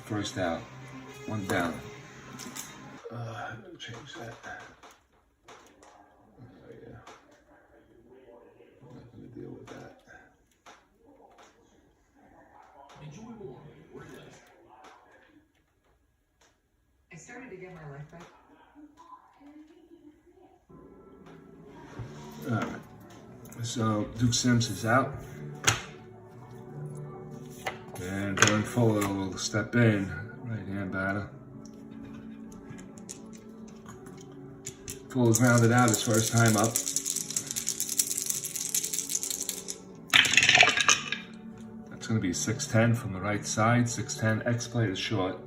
S1: first out. 1 down. Change that. Yeah. I'm not going to deal with that.
S2: I started to get my life back.
S1: All right. So Duke Sims is out. And Darren Fuller will step in, right-hand batter. Fuller grounded out his first time up. That's going to be 6-10 from the right side. 6-10, X play is short.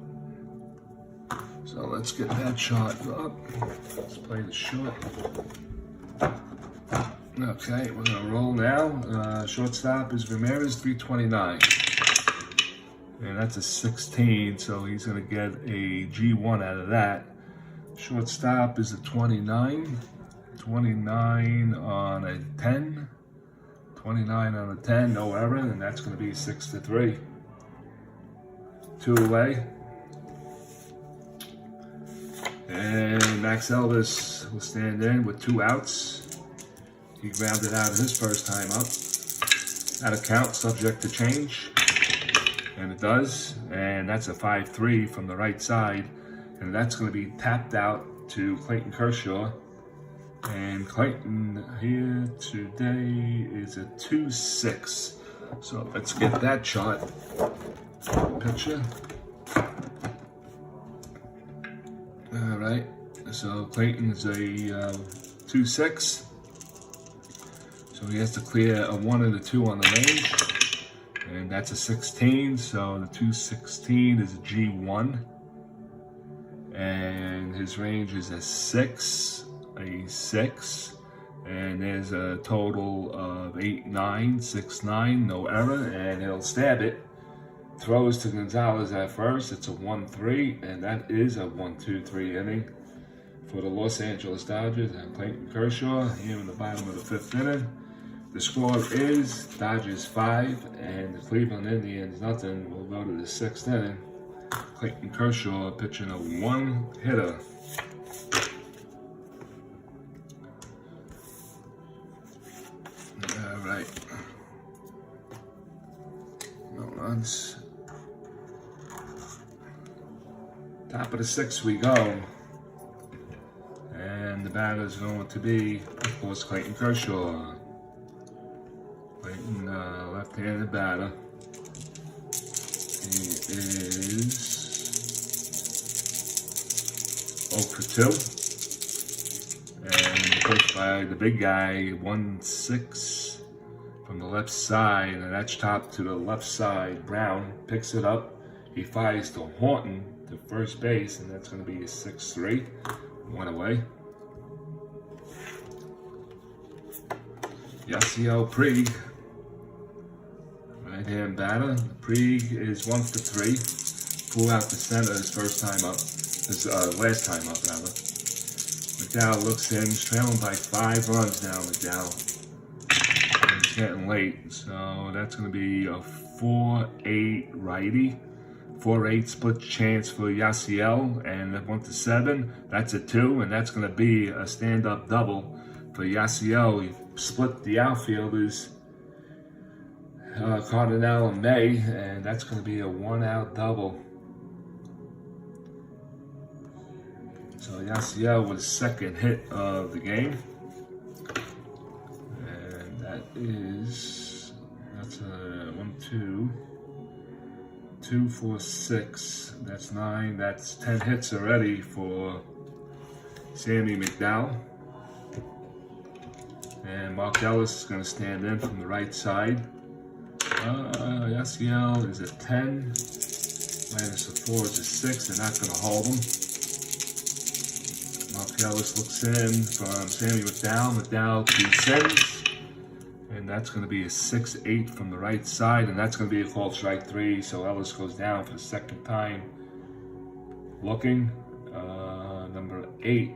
S1: So let's get that shot up. Let's play the short. Okay, we're going to roll now. Shortstop is Ramirez, 329. And that's a 16, so he's going to get a G1 out of that. Shortstop is a 29. 29 on a 10. 29 on a 10, no error, and that's going to be 6-3. 2 away. And Max Elvis will stand in with 2 outs. He grounded out of his first time up. Out of count, subject to change. And it does. And that's a 5-3 from the right side. And that's going to be tapped out to Clayton Kershaw. And Clayton here today is a 2-6. So let's get that chart picture. All right. So Clayton is a 2-6. So he has to clear a 1 and a 2 on the range. And that's a 16, so the 216 is a G1. And his range is a 6, and there's a total of 8-9, 6-9, no error, and he'll stab it. Throws to Gonzalez at first, it's a 1-3, and that is a 1-2-3 inning for the Los Angeles Dodgers and Clayton Kershaw here in the bottom of the 5th inning. The score is Dodgers 5 and the Cleveland Indians nothing. We'll go to the 6th inning. Clayton Kershaw pitching a 1-hitter. All right. No runs. Top of the 6th we go. And the batter is going to be, of course, Clayton Kershaw. Clayton, left-handed batter. He is 0 for 2. And coached by the big guy, 1-6 from the left side. And that's chopped to the left side. Brown picks it up. He fires to Horton to first base, and that's going to be a 6-3. 1 away. Yasiel Puig, right-hand batter. Puig is 1 for 3. Pull out the center his first time up. His last time up, rather. McDowell looks in. He's trailing by 5 runs now, McDowell. And it's getting late, so that's going to be a 4-8 righty. 4-8 split chance for Yasiel, and 1-7. That's a 2, and that's going to be a stand-up double for Yasiel. He split the outfielders, Cardinal and May, and that's going to be a 1-out double. So Yasiel with his 2nd hit of the game, and that's a 1, 2, 2, 4, 6. That's 9. That's 10 hits already for Sammy McDowell. And Mark Ellis is going to stand in from the right side. Yasiel is a 10. Minus a 4 is a 6. They're not going to hold them. Mcdowell looks in from Sammy Mcdowell. McDowell 2 cents. And that's going to be a 6-8 from the right side. And that's going to be a called strike 3. So Ellis goes down for the second time. Looking. Number 8.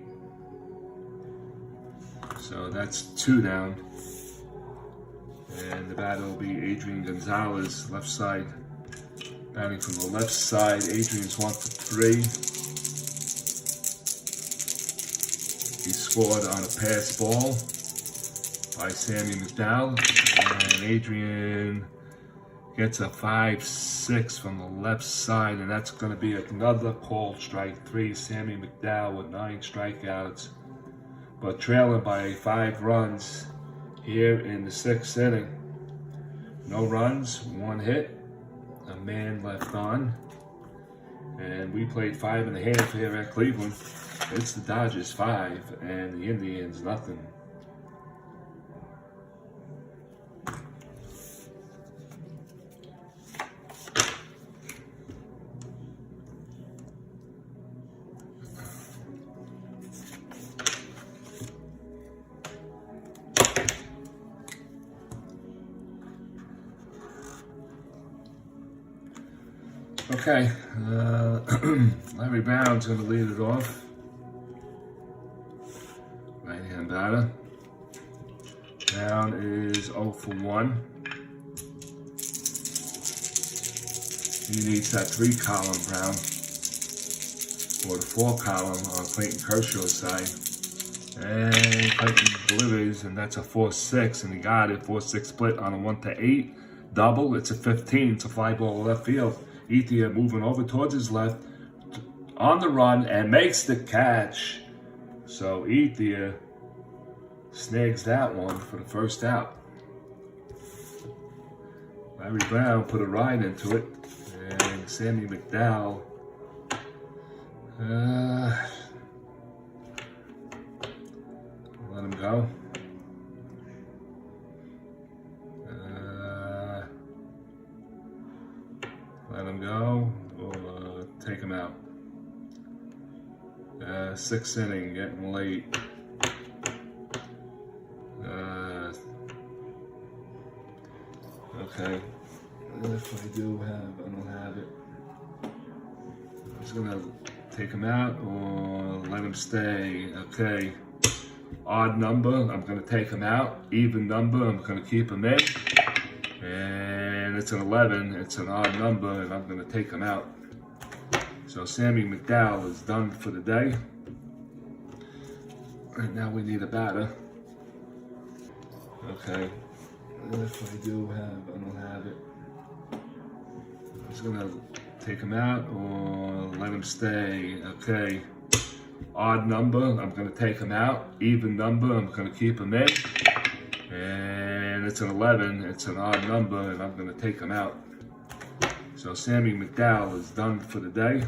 S1: So that's 2 down. And the batter will be Adrian Gonzalez, left side. Batting from the left side. Adrian's 1 for 3. He scored on a pass ball by Sammy Mcdowell. And Adrian gets a 5-6 from the left side. And that's going to be another called strike 3. Sammy Mcdowell with 9 strikeouts. But trailing by 5 runs here in the 6th inning. No runs, 1 hit, a man left on. And we played 5.5 here at Cleveland. It's the Dodgers 5 and the Indians nothing. Okay, Larry Brown's going to lead it off. Right-hand batter. Brown is 0 for 1. He needs that 3 column, Brown, or the 4 column on Clayton Kershaw's side. And Clayton delivers, and that's a 4-6, and he got it. 4-6 split on a 1-8 double. It's a 15. It's a fly ball left field. Ethier moving over towards his left on the run and makes the catch. So Ethier snags that one for the first out. Larry Brown put a ride into it, and Sammy Mcdowell let him go. Let him go, or take him out. 6th inning, getting late. Okay, if I do have, I don't have it. I'm just gonna take him out or let him stay. Okay, odd number, I'm gonna take him out. Even number, I'm gonna keep him in. And it's an 11, it's an odd number, and I'm going to take him out. So Sammy Mcdowell is done for the day. And now we need a batter. Okay, if I do have, I don't have it. I'm just going to take him out or let him stay. Okay, odd number, I'm going to take him out. Even number, I'm going to keep him in. And it's an 11, it's an odd number, and I'm going to take him out. So Sammy Mcdowell is done for the day.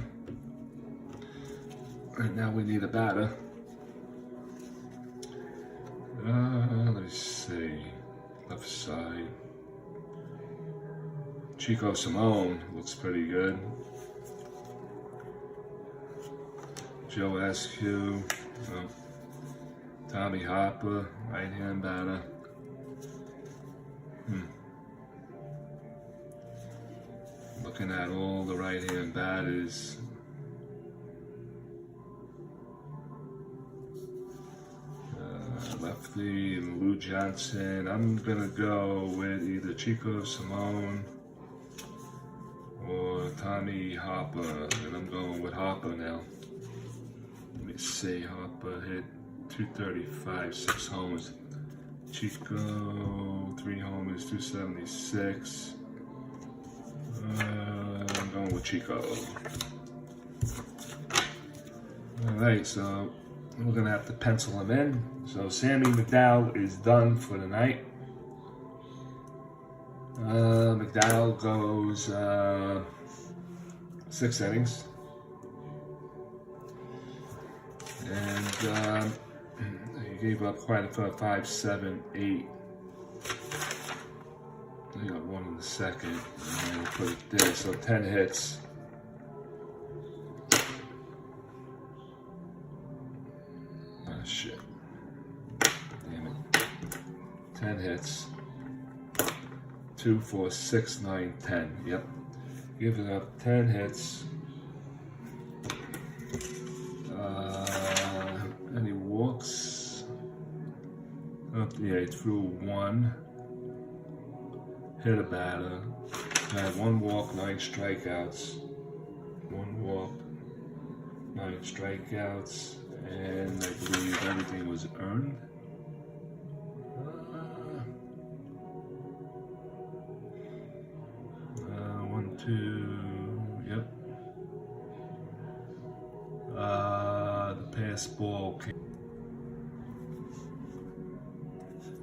S1: And now we need a batter. Let me see. Left side. Chico Simone looks pretty good. Joe Askew. Tommy Harper, right-hand batter. Looking at all the right-hand batters. Lefty and Lou Johnson. I'm gonna go with either Chico Simone or Tommy Harper, and I'm going with Harper now. Let me see, Harper hit 235, 6 homers. Chico, 3 homers, 276. I'm going with Chico. Alright, so we're going to have to pencil him in. So Sammy Mcdowell is done for the night. Mcdowell goes 6 innings. And he gave up quite a 5, 7, 8. He got 1 in the second, and put it there. So 10 hits. hits. 2, 4, 6, 9, 10. Yep. Giving up 10 hits. Any walks? Oh, yeah, he threw 1. Hit a batter. Had 1 walk, 9 strikeouts. 1 walk, 9 strikeouts. And I believe everything was earned. 1, 2, yep. The pass ball.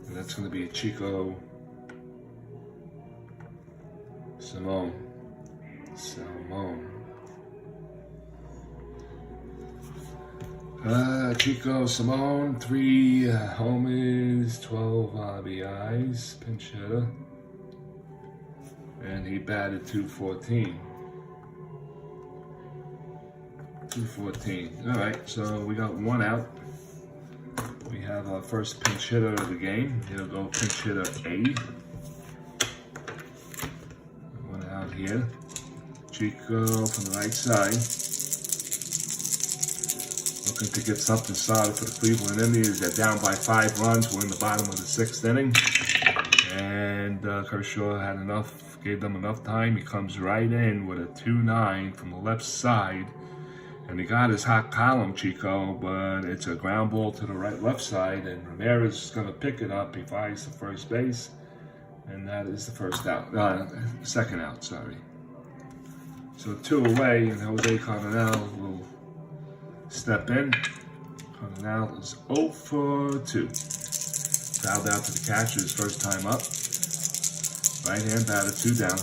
S1: And that's going to be Chico Simone. Chico Simone, 3 homers, 12 RBIs, pinch hitter. And he batted 214. 214. All right, so we got 1 out. We have our first pinch hitter of the game. He'll go pinch hitter A. 1 out here. Chico from the right side. Looking to get something started for the Cleveland Indians. They're down by 5 runs. We're in the bottom of the 6th inning. And Kershaw had enough, gave them enough time. He comes right in with a 2-9 from the left side. And he got his hot column, Chico, but it's a ground ball to the left side. And Ramirez is going to pick it up. He flies to first base. And that is the second out, sorry. So 2 away, and Jose Cardenal will step in. Cardenal is 0 for 2. Fouled out to the catcher his first time up. Right hand batter, 2 down.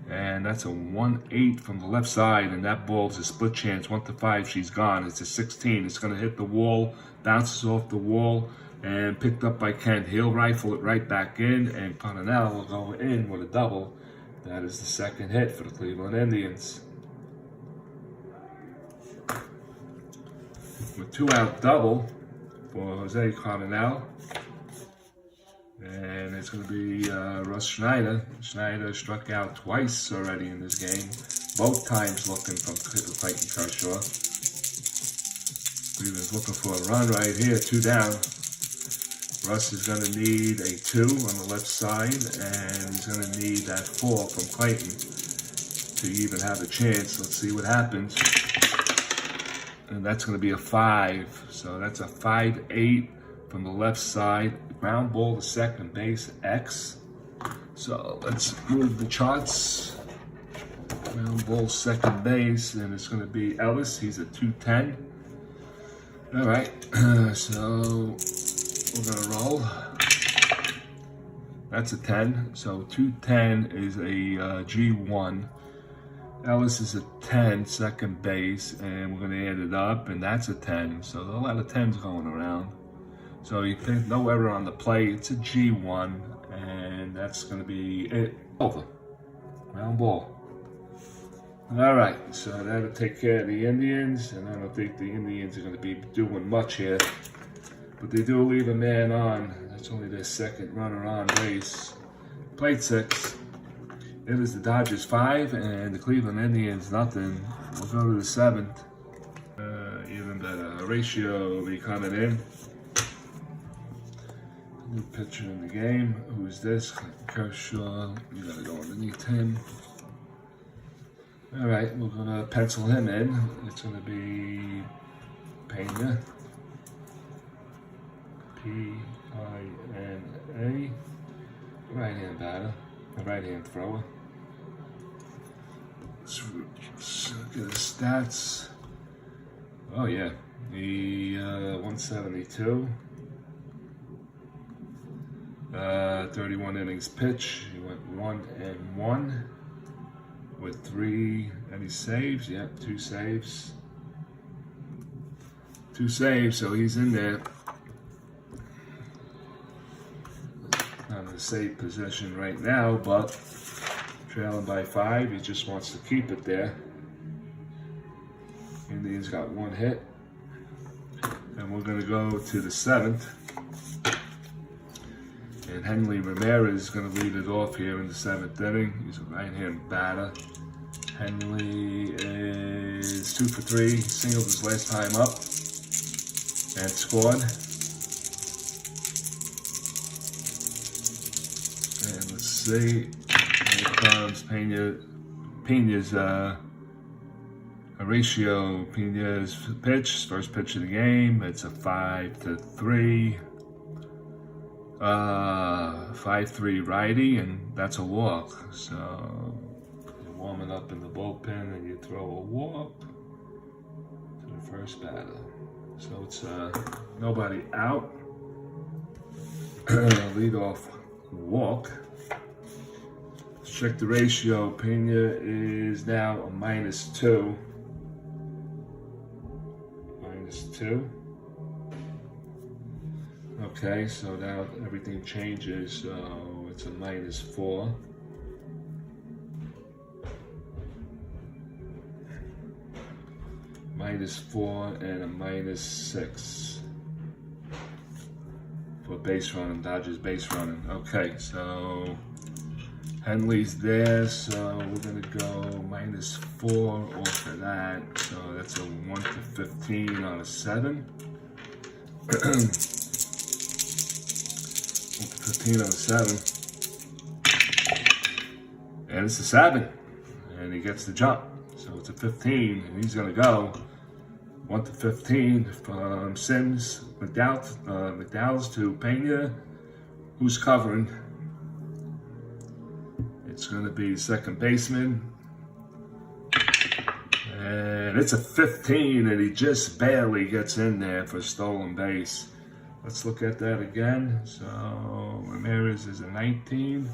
S1: And that's a 1-8 from the left side, and that ball's a split chance, 1 to 5. She's gone. It's a 16. It's going to hit the wall, bounces off the wall, and picked up by Kent. He'll rifle it right back in, and Cardenal will go in with a double. That is the second hit for the Cleveland Indians. With 2-out double for Jose Cardenal. And it's going to be Russ Schneider. Schneider struck out twice already in this game. Both times looking from Clayton Kershaw. Cleveland's looking for a run right here, 2 down. Russ is going to need a 2 on the left side, and he's going to need that 4 from Clayton to even have a chance. Let's see what happens. And that's going to be a 5. So that's a 5-8 from the left side. Ground ball to second base, X. So let's move the charts. Ground ball second base, and it's going to be Ellis. He's a 210. All right, so we're going to roll. That's a 10. So 210 is a G1. Ellis is a 10, second base, and we're going to add it up, and that's a 10. So a lot of 10s going around. So you think no error on the play. It's a G1, and that's going to be it. Over. Round ball. All right, so that'll take care of the Indians, and I don't think the Indians are going to be doing much here. But they do leave a man on. That's only their second runner on base. Played 6. It is the Dodgers 5, and the Cleveland Indians nothing. We'll go to the 7th. Even better. Horatio will be coming in. New pitcher in the game. Who's this? Kershaw. You gotta go underneath him. All right, we're gonna pencil him in. It's gonna be Pena. P-I-N-A. Right-hand batter. A right-hand thrower. Let's get his stats. Oh yeah, the 172. 31 innings pitch. He went 1-1 with 3. Any saves? Yep, 2 saves. 2 saves, so he's in there. Not in a safe position right now, but trailing by 5. He just wants to keep it there. Indians got 1 hit. And we're going to go to the 7th. And Henry Ramirez is going to lead it off here in the 7th inning. He's a right-hand batter. Henry is 2 for 3, singled his last time up and scored. And let's see, here comes Pena's Horatio Pena's pitch, first pitch of the game. It's a 5-3. 5-3 righty, and that's a walk. So you're warming up in the bullpen and you throw a walk to the first batter. So it's nobody out. Lead off walk. Let's check the ratio. Pena is now a -2. -2. Okay, so now everything changes, so it's a -4. -4 and a -6 for base running, Dodgers base running. Okay, so Henley's there, so we're gonna go -4 off of that. So that's a 1-15 on a 7. 15 on a 7, and it's a 7, and he gets the jump, so it's a 15, and he's gonna go 1-15 from Sims, McDowell's to Pena, who's covering. It's gonna be second baseman, and it's a 15, and he just barely gets in there for a stolen base. Let's look at that again. So Ramirez is a 19,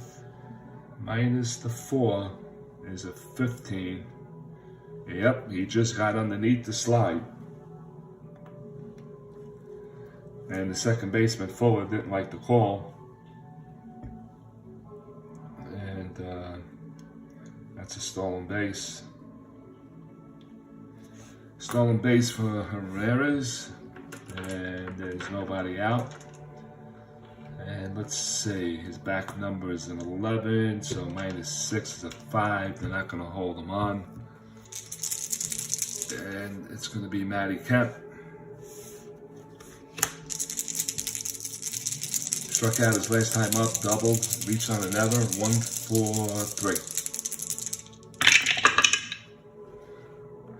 S1: minus the 4 is a 15. Yep, he just got underneath the slide. And the second baseman Fuller didn't like the call. And that's a stolen base. Stolen base for Ramirez. And there's nobody out. And let's see, his back number is an 11, so -6 is a 5. They're not going to hold him on. And it's going to be Matty Kemp. Struck out his last time up, doubled, reached on another, 1-4-3.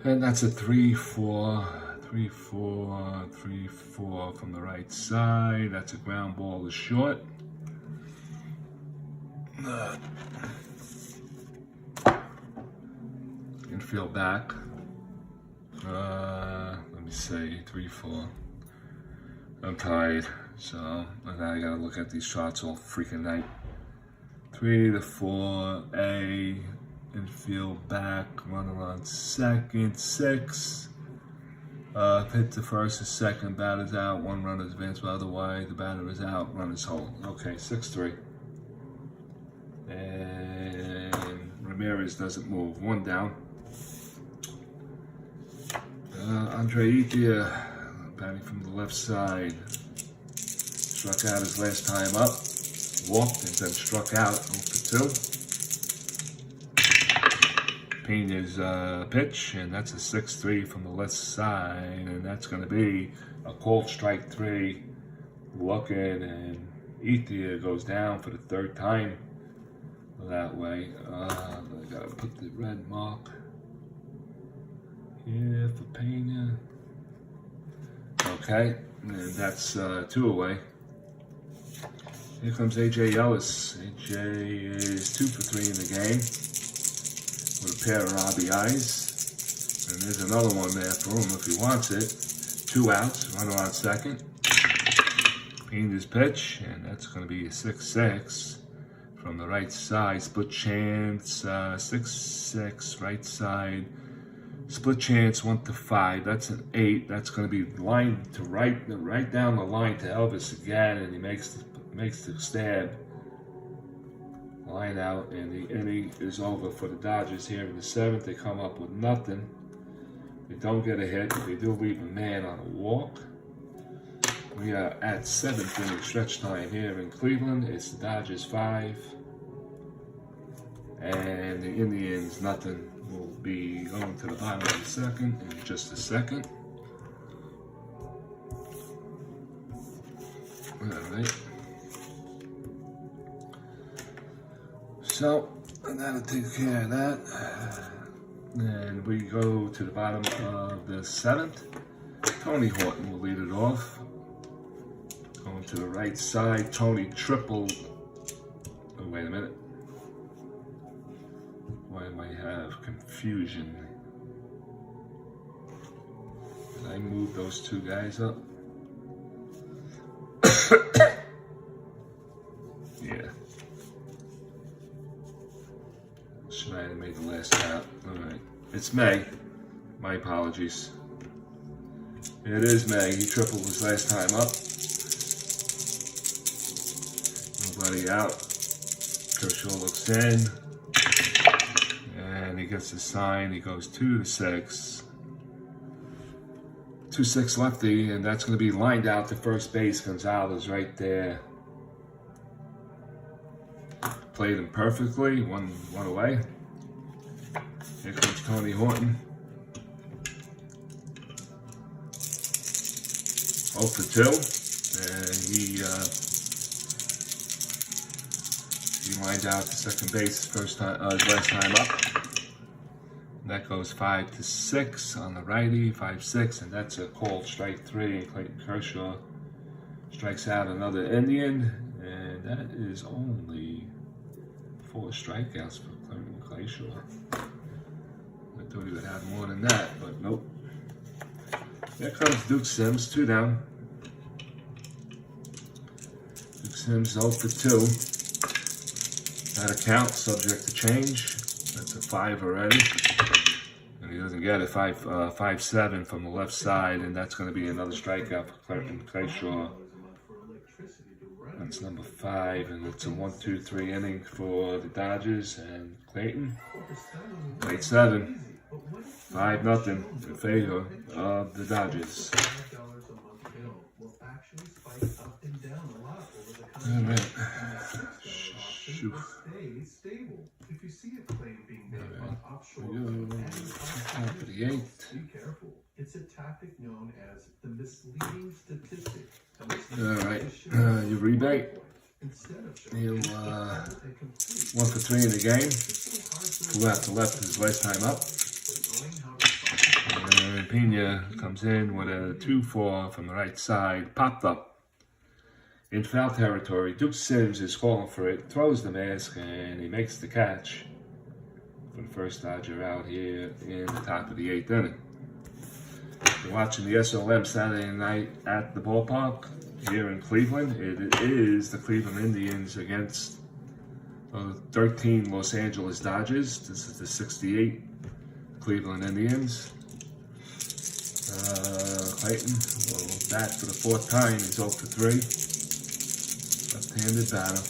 S1: And that's a 3-4. 3-4, 3-4 from the right side. That's a ground ball to short. Infield back. Let me see, 3-4. I'm tired, so I gotta look at these shots all freaking night. 3-4, A, infield back, runner on second, 6. Hit to first, the second, batter's out, 1 runner's advanced by the wide, the batter is out, runner's hold. Okay, 6-3. And Ramirez doesn't move, 1 down. Andre Ethier, batting from the left side, struck out his last time up, walked and then struck out 0-2. Pena's pitch, and that's a 6-3 from the left side, and that's going to be a called strike 3. Looking, and Ethier goes down for the 3rd time that way. I gotta put the red mark here for Pena. Okay, and that's 2 away. Here comes AJ Ellis. AJ is 2 for 3 in the game, with a pair of RBIs. And there's another one there for him if he wants it. 2 outs, runner on second. Pena's pitch, and that's going to be a 6-6 from the right side. Split chance, 6-6, right side. Split chance, 1-5. That's an 8. That's going to be line to right down the line to Elvis again, and he makes the stab. Line out, and the inning is over for the Dodgers here in the 7th. They come up with nothing. They don't get a hit. They do leave a man on a walk. We are at 7th inning stretch time here in Cleveland. It's the Dodgers 5. And the Indians, nothing. We'll be going to the bottom of the second in just a second. Alright. So, that'll take care of that. And we go to the bottom of the 7th. Tony Horton will lead it off. Going to the right side, Tony triple. Oh, wait a minute. Why am I have confusion? Did I move those two guys up? Yeah. Schneider made the last out. Alright. It's May. My apologies. It is May. He tripled his last time up. Nobody out. Kershaw looks in. And he gets the sign. He goes 2-6. 2-6 lefty, and that's going to be lined out to first base. Gonzalez right there. Played him perfectly. One away. Here comes Tony Horton. 0 for 2. And he lined out to second base first time, last time up. And that goes 5-6 on the righty, 5-6, and that's a called strike 3. Clayton Kershaw strikes out another Indian, and that is only 4 strikeouts for Clayton Kershaw. I thought he would have more than that, but nope. There comes Duke Sims, 2 down. Duke Sims 0 for 2. That account subject to change. That's a 5 already. And he doesn't get it. 5-7 from the left side, and that's going to be another strikeout for Clayton Kershaw. That's number 5, and it's a 1-2-3 inning for the Dodgers and Clayton. Late 7, 5-0 in favor of the Dodgers. All right. Shoot. If you see a claim being made on offshore top of the 8th. Be careful. It's a tactic known as the misleading statistic. Alright, you rebate. You 1 for 3 in the game. 2 after left his last time up. And Pena comes in with a 2-4 from the right side, popped up. In foul territory, Duke Sims is calling for it, throws the mask, and he makes the catch for the first Dodger out here in the top of the 8th inning. You're watching the SOM Saturday night at the ballpark here in Cleveland. It is the Cleveland Indians against the 13 Los Angeles Dodgers. This is the 68 Cleveland Indians. Clayton will bat for the 4th time. He's 0 for 3. Left-handed batter.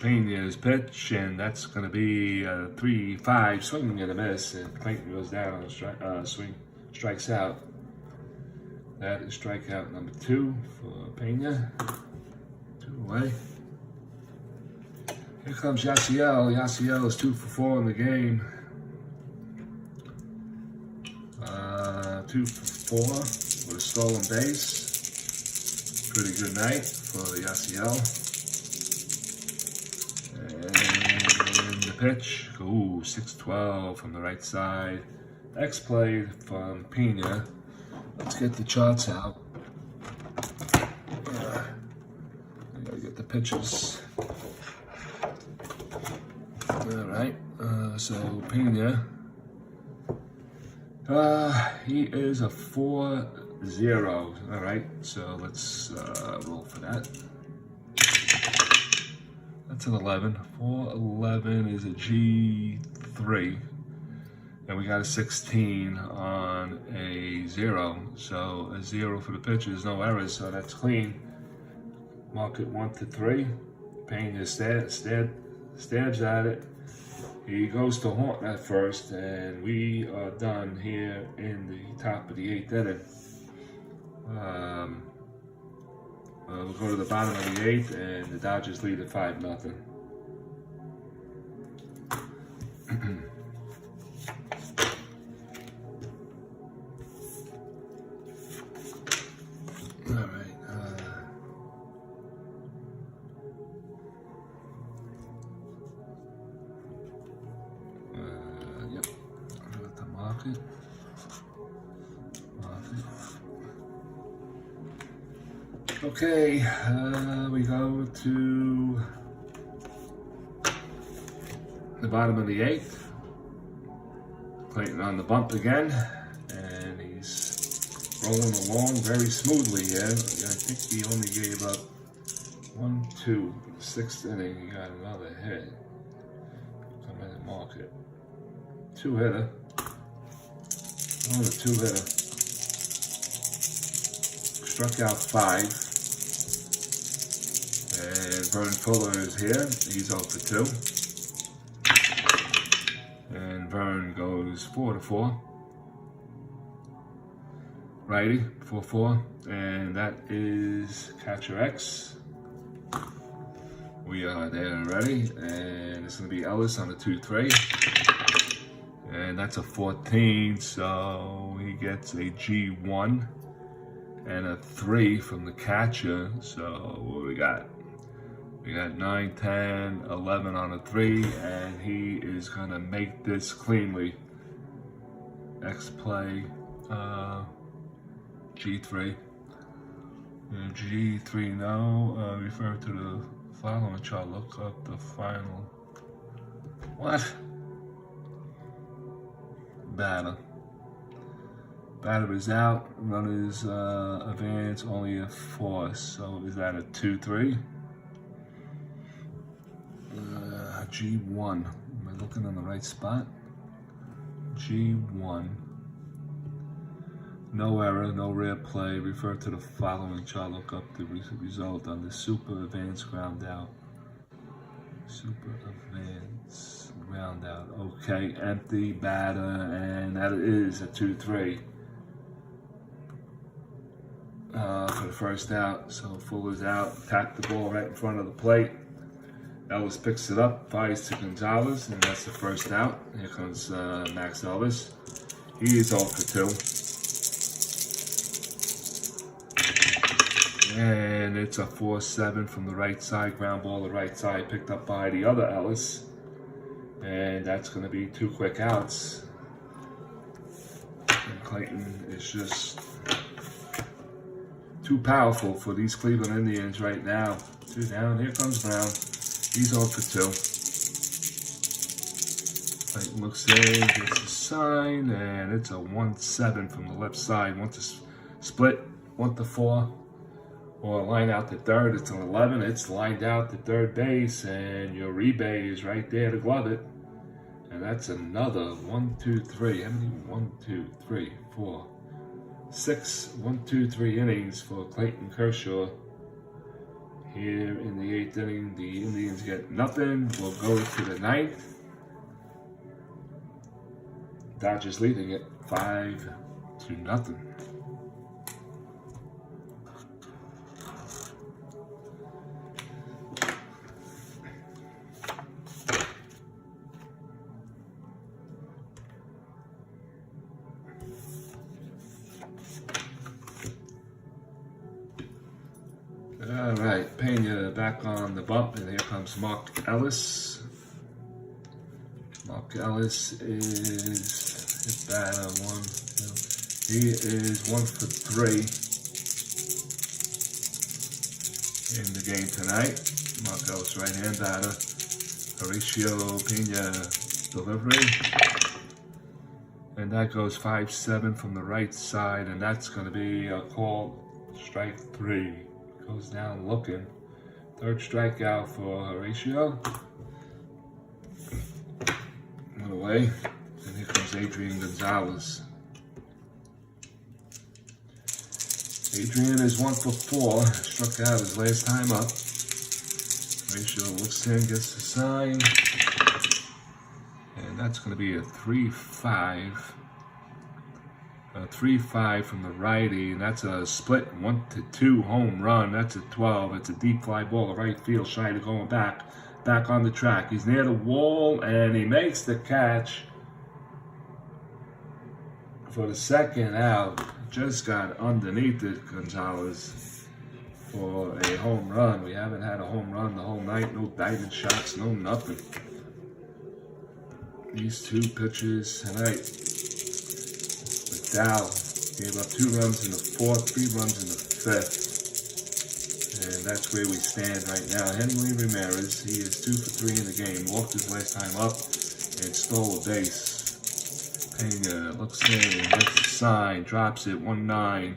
S1: Pena's pitch, and that's going to be a 3-5 swing and a miss, and Clayton goes down on a swing, strikes out. That is strikeout number 2 for Pena. 2 away. Here comes Yasiel. Yasiel is 2 for 4 in the game. 2 for 4 with a stolen base. Pretty good night for Yasiel. And the pitch, ooh, 6-12 from the right side. X-play from Pena. Let's get the charts out. I gotta get the pitches. Alright, so Pena. He is a 4-0. Alright, so let's roll for that. That's an 11. 4-11 is a G3. And we got a 16 on a 0. So a 0 for the pitchers, no errors, so that's clean. Mark it 1 to 3. Pena stabs at it. He goes to Horton at first, and we are done here in the top of the 8th inning. We'll go to the bottom of the 8th, and the Dodgers lead at 5-0. All right. Yep. I'll go to market. Okay, we go to the bottom of the 8th. Clayton on the bump again, and he's rolling along very smoothly here. I think he only gave up 1, 2, 6th inning. He got another hit. Come in and mark it. 2-hitter. Oh, the 2-hitter. Struck out 5. And Vern Fuller is here. He's 0 for 2. And Vern goes 4 to 4. Righty, 4-4. And that is catcher X. We are there already. And it's going to be Ellis on a 2-3. And that's a 14. So he gets a G1 and a 3 from the catcher. So what we got? We got 9, 10, 11 on a 3, and he is gonna make this cleanly. X play, G3. G3 now, refer to the following chart. Look up the final. What? Batter. Batter is out, runners advance only a 4, so is that a 2-3? G1, am I looking on the right spot? G1, no error, no rare play, refer to the following chart, look up the result on the super advanced ground out. Super advanced ground out, okay, empty, batter, and that is a 2-3. For the first out, so Fuller's out, tapped the ball right in front of the plate. Ellis picks it up, fires to Gonzalez, and that's the first out. Here comes Max Elvis. He is 0 for 2. And it's a 4-7 from the right side, ground ball to the right side, picked up by the other Ellis. And that's going to be 2 quick outs. And Clayton is just too powerful for these Cleveland Indians right now. 2 down, here comes Brown. He's 0 for 2. Clayton looks in, gets a sign, and it's a 1-7 from the left side. 1 to split, 1 to 4, or line out to third. It's an 11. It's lined out to third base, and your Uribe is right there to glove it. And that's another 1, 2, 3. How many? 1, 2, 3, 4, 6. 1, 2, 3 innings for Clayton Kershaw. Here in the 8th inning, the Indians get nothing. We'll go to the 9th. Dodgers leading it 5-0. All right, Pena back on the bump, and here comes Mark Ellis. Mark Ellis is hit batter 1, 2. He is 1 for 3 in the game tonight. Mark Ellis, right-hand batter. Horatio Pena delivery, and that goes 5-7 from the right side, and that's going to be a call strike 3. Goes down looking. 3rd strikeout for Horatio. Went away. And here comes Adrian Gonzalez. Adrian is 1 for 4. Struck out his last time up. Horatio looks in, gets the sign. And that's going to be a 3-5. a 3-5 from the righty, and that's a split 1-2 home run. That's a 12. It's a deep fly ball to right field. Schneider going back on the track. He's near the wall, and he makes the catch for the second out. Just got underneath it, Gonzalez, for a home run. We haven't had a home run the whole night. No diving shots, no nothing. These two pitches tonight. Mcdowell gave up 2 runs in the 4th, 3 runs in the 5th. And that's where we stand right now. Henry Ramirez, he is 2 for 3 in the game. Walked his last time up and stole a base. Pena looks in, gets the sign, drops it 1-9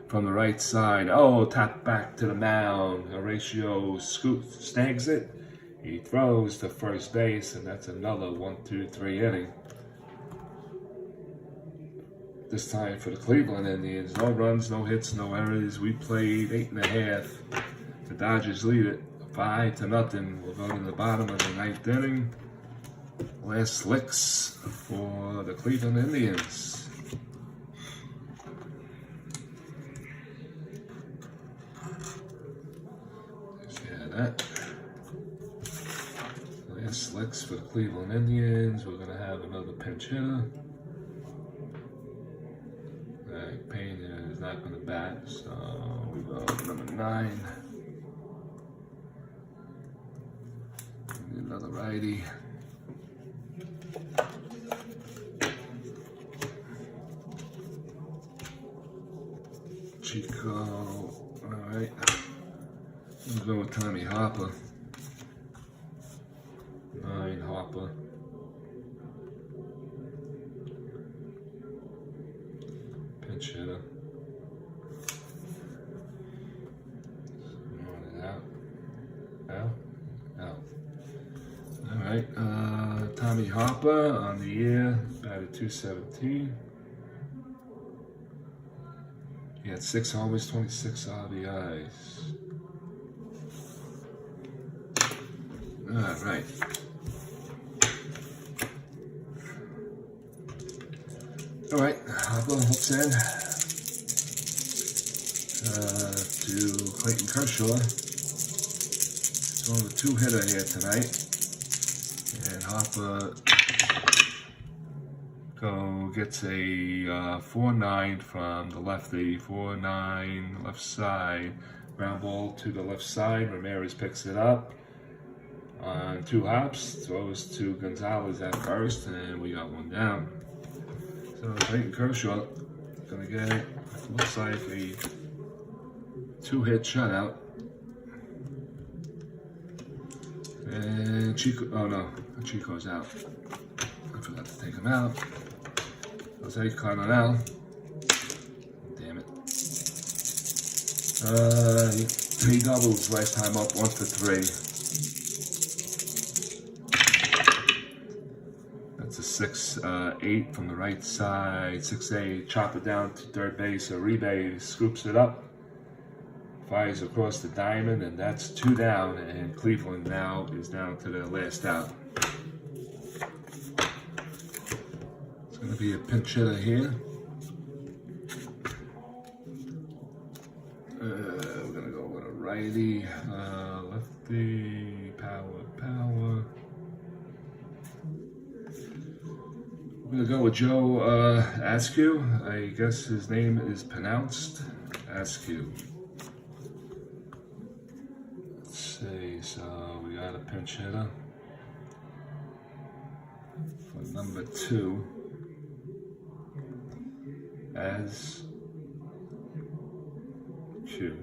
S1: from the right side. Oh, tap back to the mound. Horatio snags it. He throws to first base, and that's another 1-2-3 inning. This time for the Cleveland Indians. No runs, no hits, no errors. We played 8.5. The Dodgers lead it 5-0. We'll go to the bottom of the 9th inning. Last licks for the Cleveland Indians. Yeah, that. Last licks for the Cleveland Indians. We're gonna have another pinch hitter. Pena is not going to bat, so we go to number 9. Another righty. Chico. All right. We'll go with Tommy Harper. 9 Harper. Pinch hitter. Out. All right. Tommy Harper on the year, batted .217. He had 6 homers, 26 RBIs. All right. All right, Harper hooks in to Clayton Kershaw. He's on the 2-hitter here tonight. And Harper gets a 4-9 from the lefty, 4-9 left side. Ground ball to the left side. Ramirez picks it up on 2 hops, throws to Gonzalez at first, and we got 1 down. So Clayton Kershaw gonna get, looks like a 2-hit shutout. And Chico, oh no, Chico's out. I forgot to take him out. Jose Carnell. Damn it. He doubles last time up, 1 for 3. That's a 6-8 from the right side. 6-8, chop it down to third base. Uribe scoops it up, fires across the diamond, and that's 2 down. And Cleveland now is down to their last out. It's going to be a pinch hitter here. We're going to go with a righty, lefty, power. We're going to go with Joe Askew. I guess his name is pronounced Askew. Let's see, so we got a pinch hitter for number 2. As Q.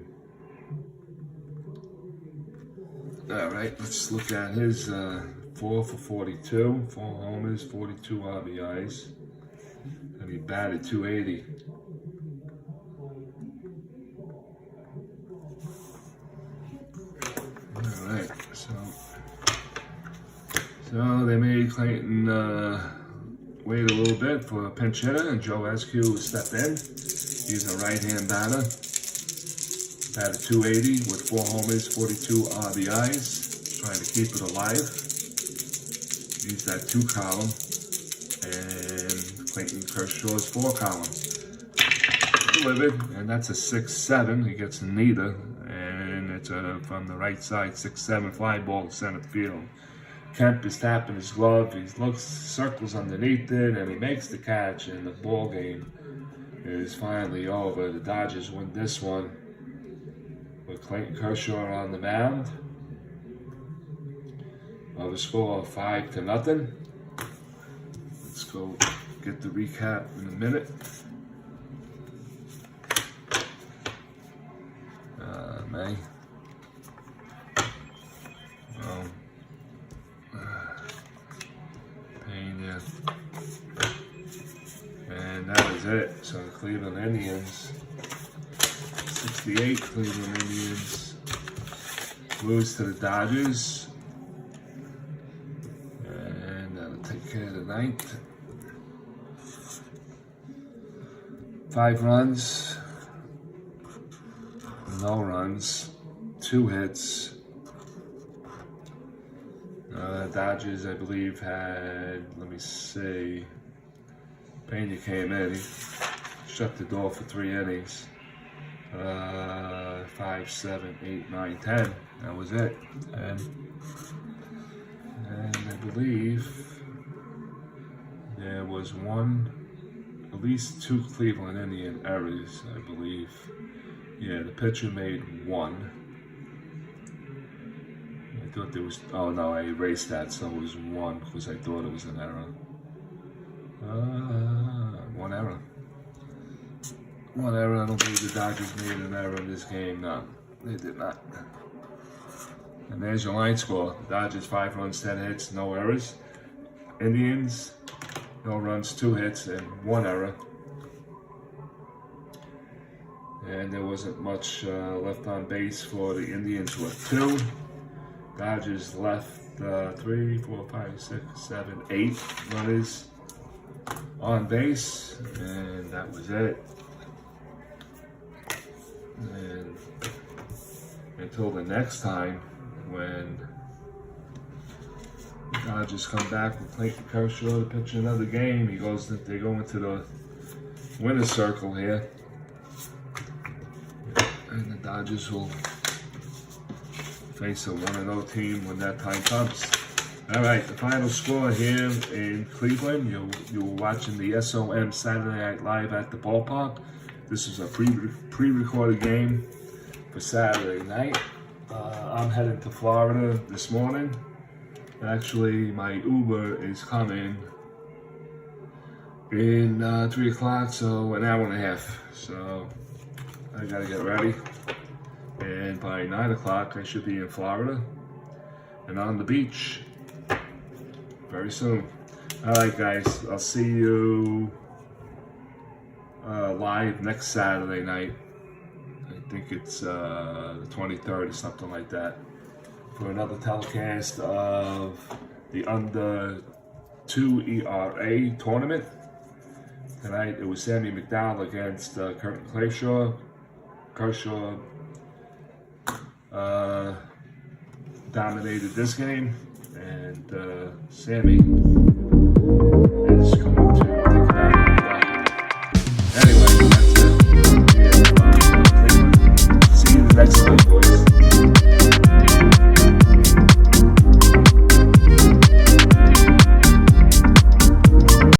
S1: All right, let's look at his 4 for 42, 4 homers, 42 RBIs, and he batted .280. All right, so they made Clayton wait a little bit for a pinch hitter, and Joe Askew stepped in. He's a right-hand batter. Batted .280 with 4 homers, 42 RBIs. Trying to keep it alive. Use that 2 column. And Clayton Kershaw's 4 column. delivered, and that's a 6-7. He gets neither, and it's from the right side, 6-7 fly ball to center field. Kemp is tapping his glove. He looks, circles underneath it, and he makes the catch, and the ball game is finally over. The Dodgers win this one with Kershaw on the mound. Of a score of 5-0. Let's go get the recap in a minute. May. Pena. And that is it. So the Cleveland Indians, 68 Cleveland Indians, lose to the Dodgers. And that'll take care of the ninth. 5 runs. No runs, 2 hits. Dodgers, I believe, had, let me see, Pena came in, he shut the door for 3 innings. 5, 7, 8, 9, 10, that was it. And I believe there was at least 2 Cleveland Indian errors, I believe. Yeah, the pitcher made 1. I thought there was, oh no, I erased that, so it was 1 because I thought it was an error. 1 error. 1 error, I don't believe the Dodgers made an error in this game. No, they did not. And there's your line score. Dodgers 5 runs, 10 hits, no errors. Indians, no runs, 2 hits, and 1 error. And there wasn't much left on base for the Indians with 2. Dodgers left 3, 4, 5, 6, 7, 8 runners on base, and that was it. And until the next time, when the Dodgers come back with Clayton Kershaw to pitch another game, they go into the winner's circle here. And the Dodgers will face a 1-0 team when that time comes. All right, the final score here in Cleveland. You were watching the SOM Saturday Night Live at the ballpark. This is a pre-recorded game for Saturday night. I'm heading to Florida this morning. Actually, my Uber is coming in 3 o'clock, so an hour and a half. So I gotta get ready, and by 9 o'clock I should be in Florida and on the beach very soon. All right, guys, I'll see you live next Saturday night. I think it's the 23rd or something like that, for another telecast of the under 2 ERA tournament. Tonight it was Sammy Mcdowell against Kershaw. Kershaw dominated this game, and Sammy is coming to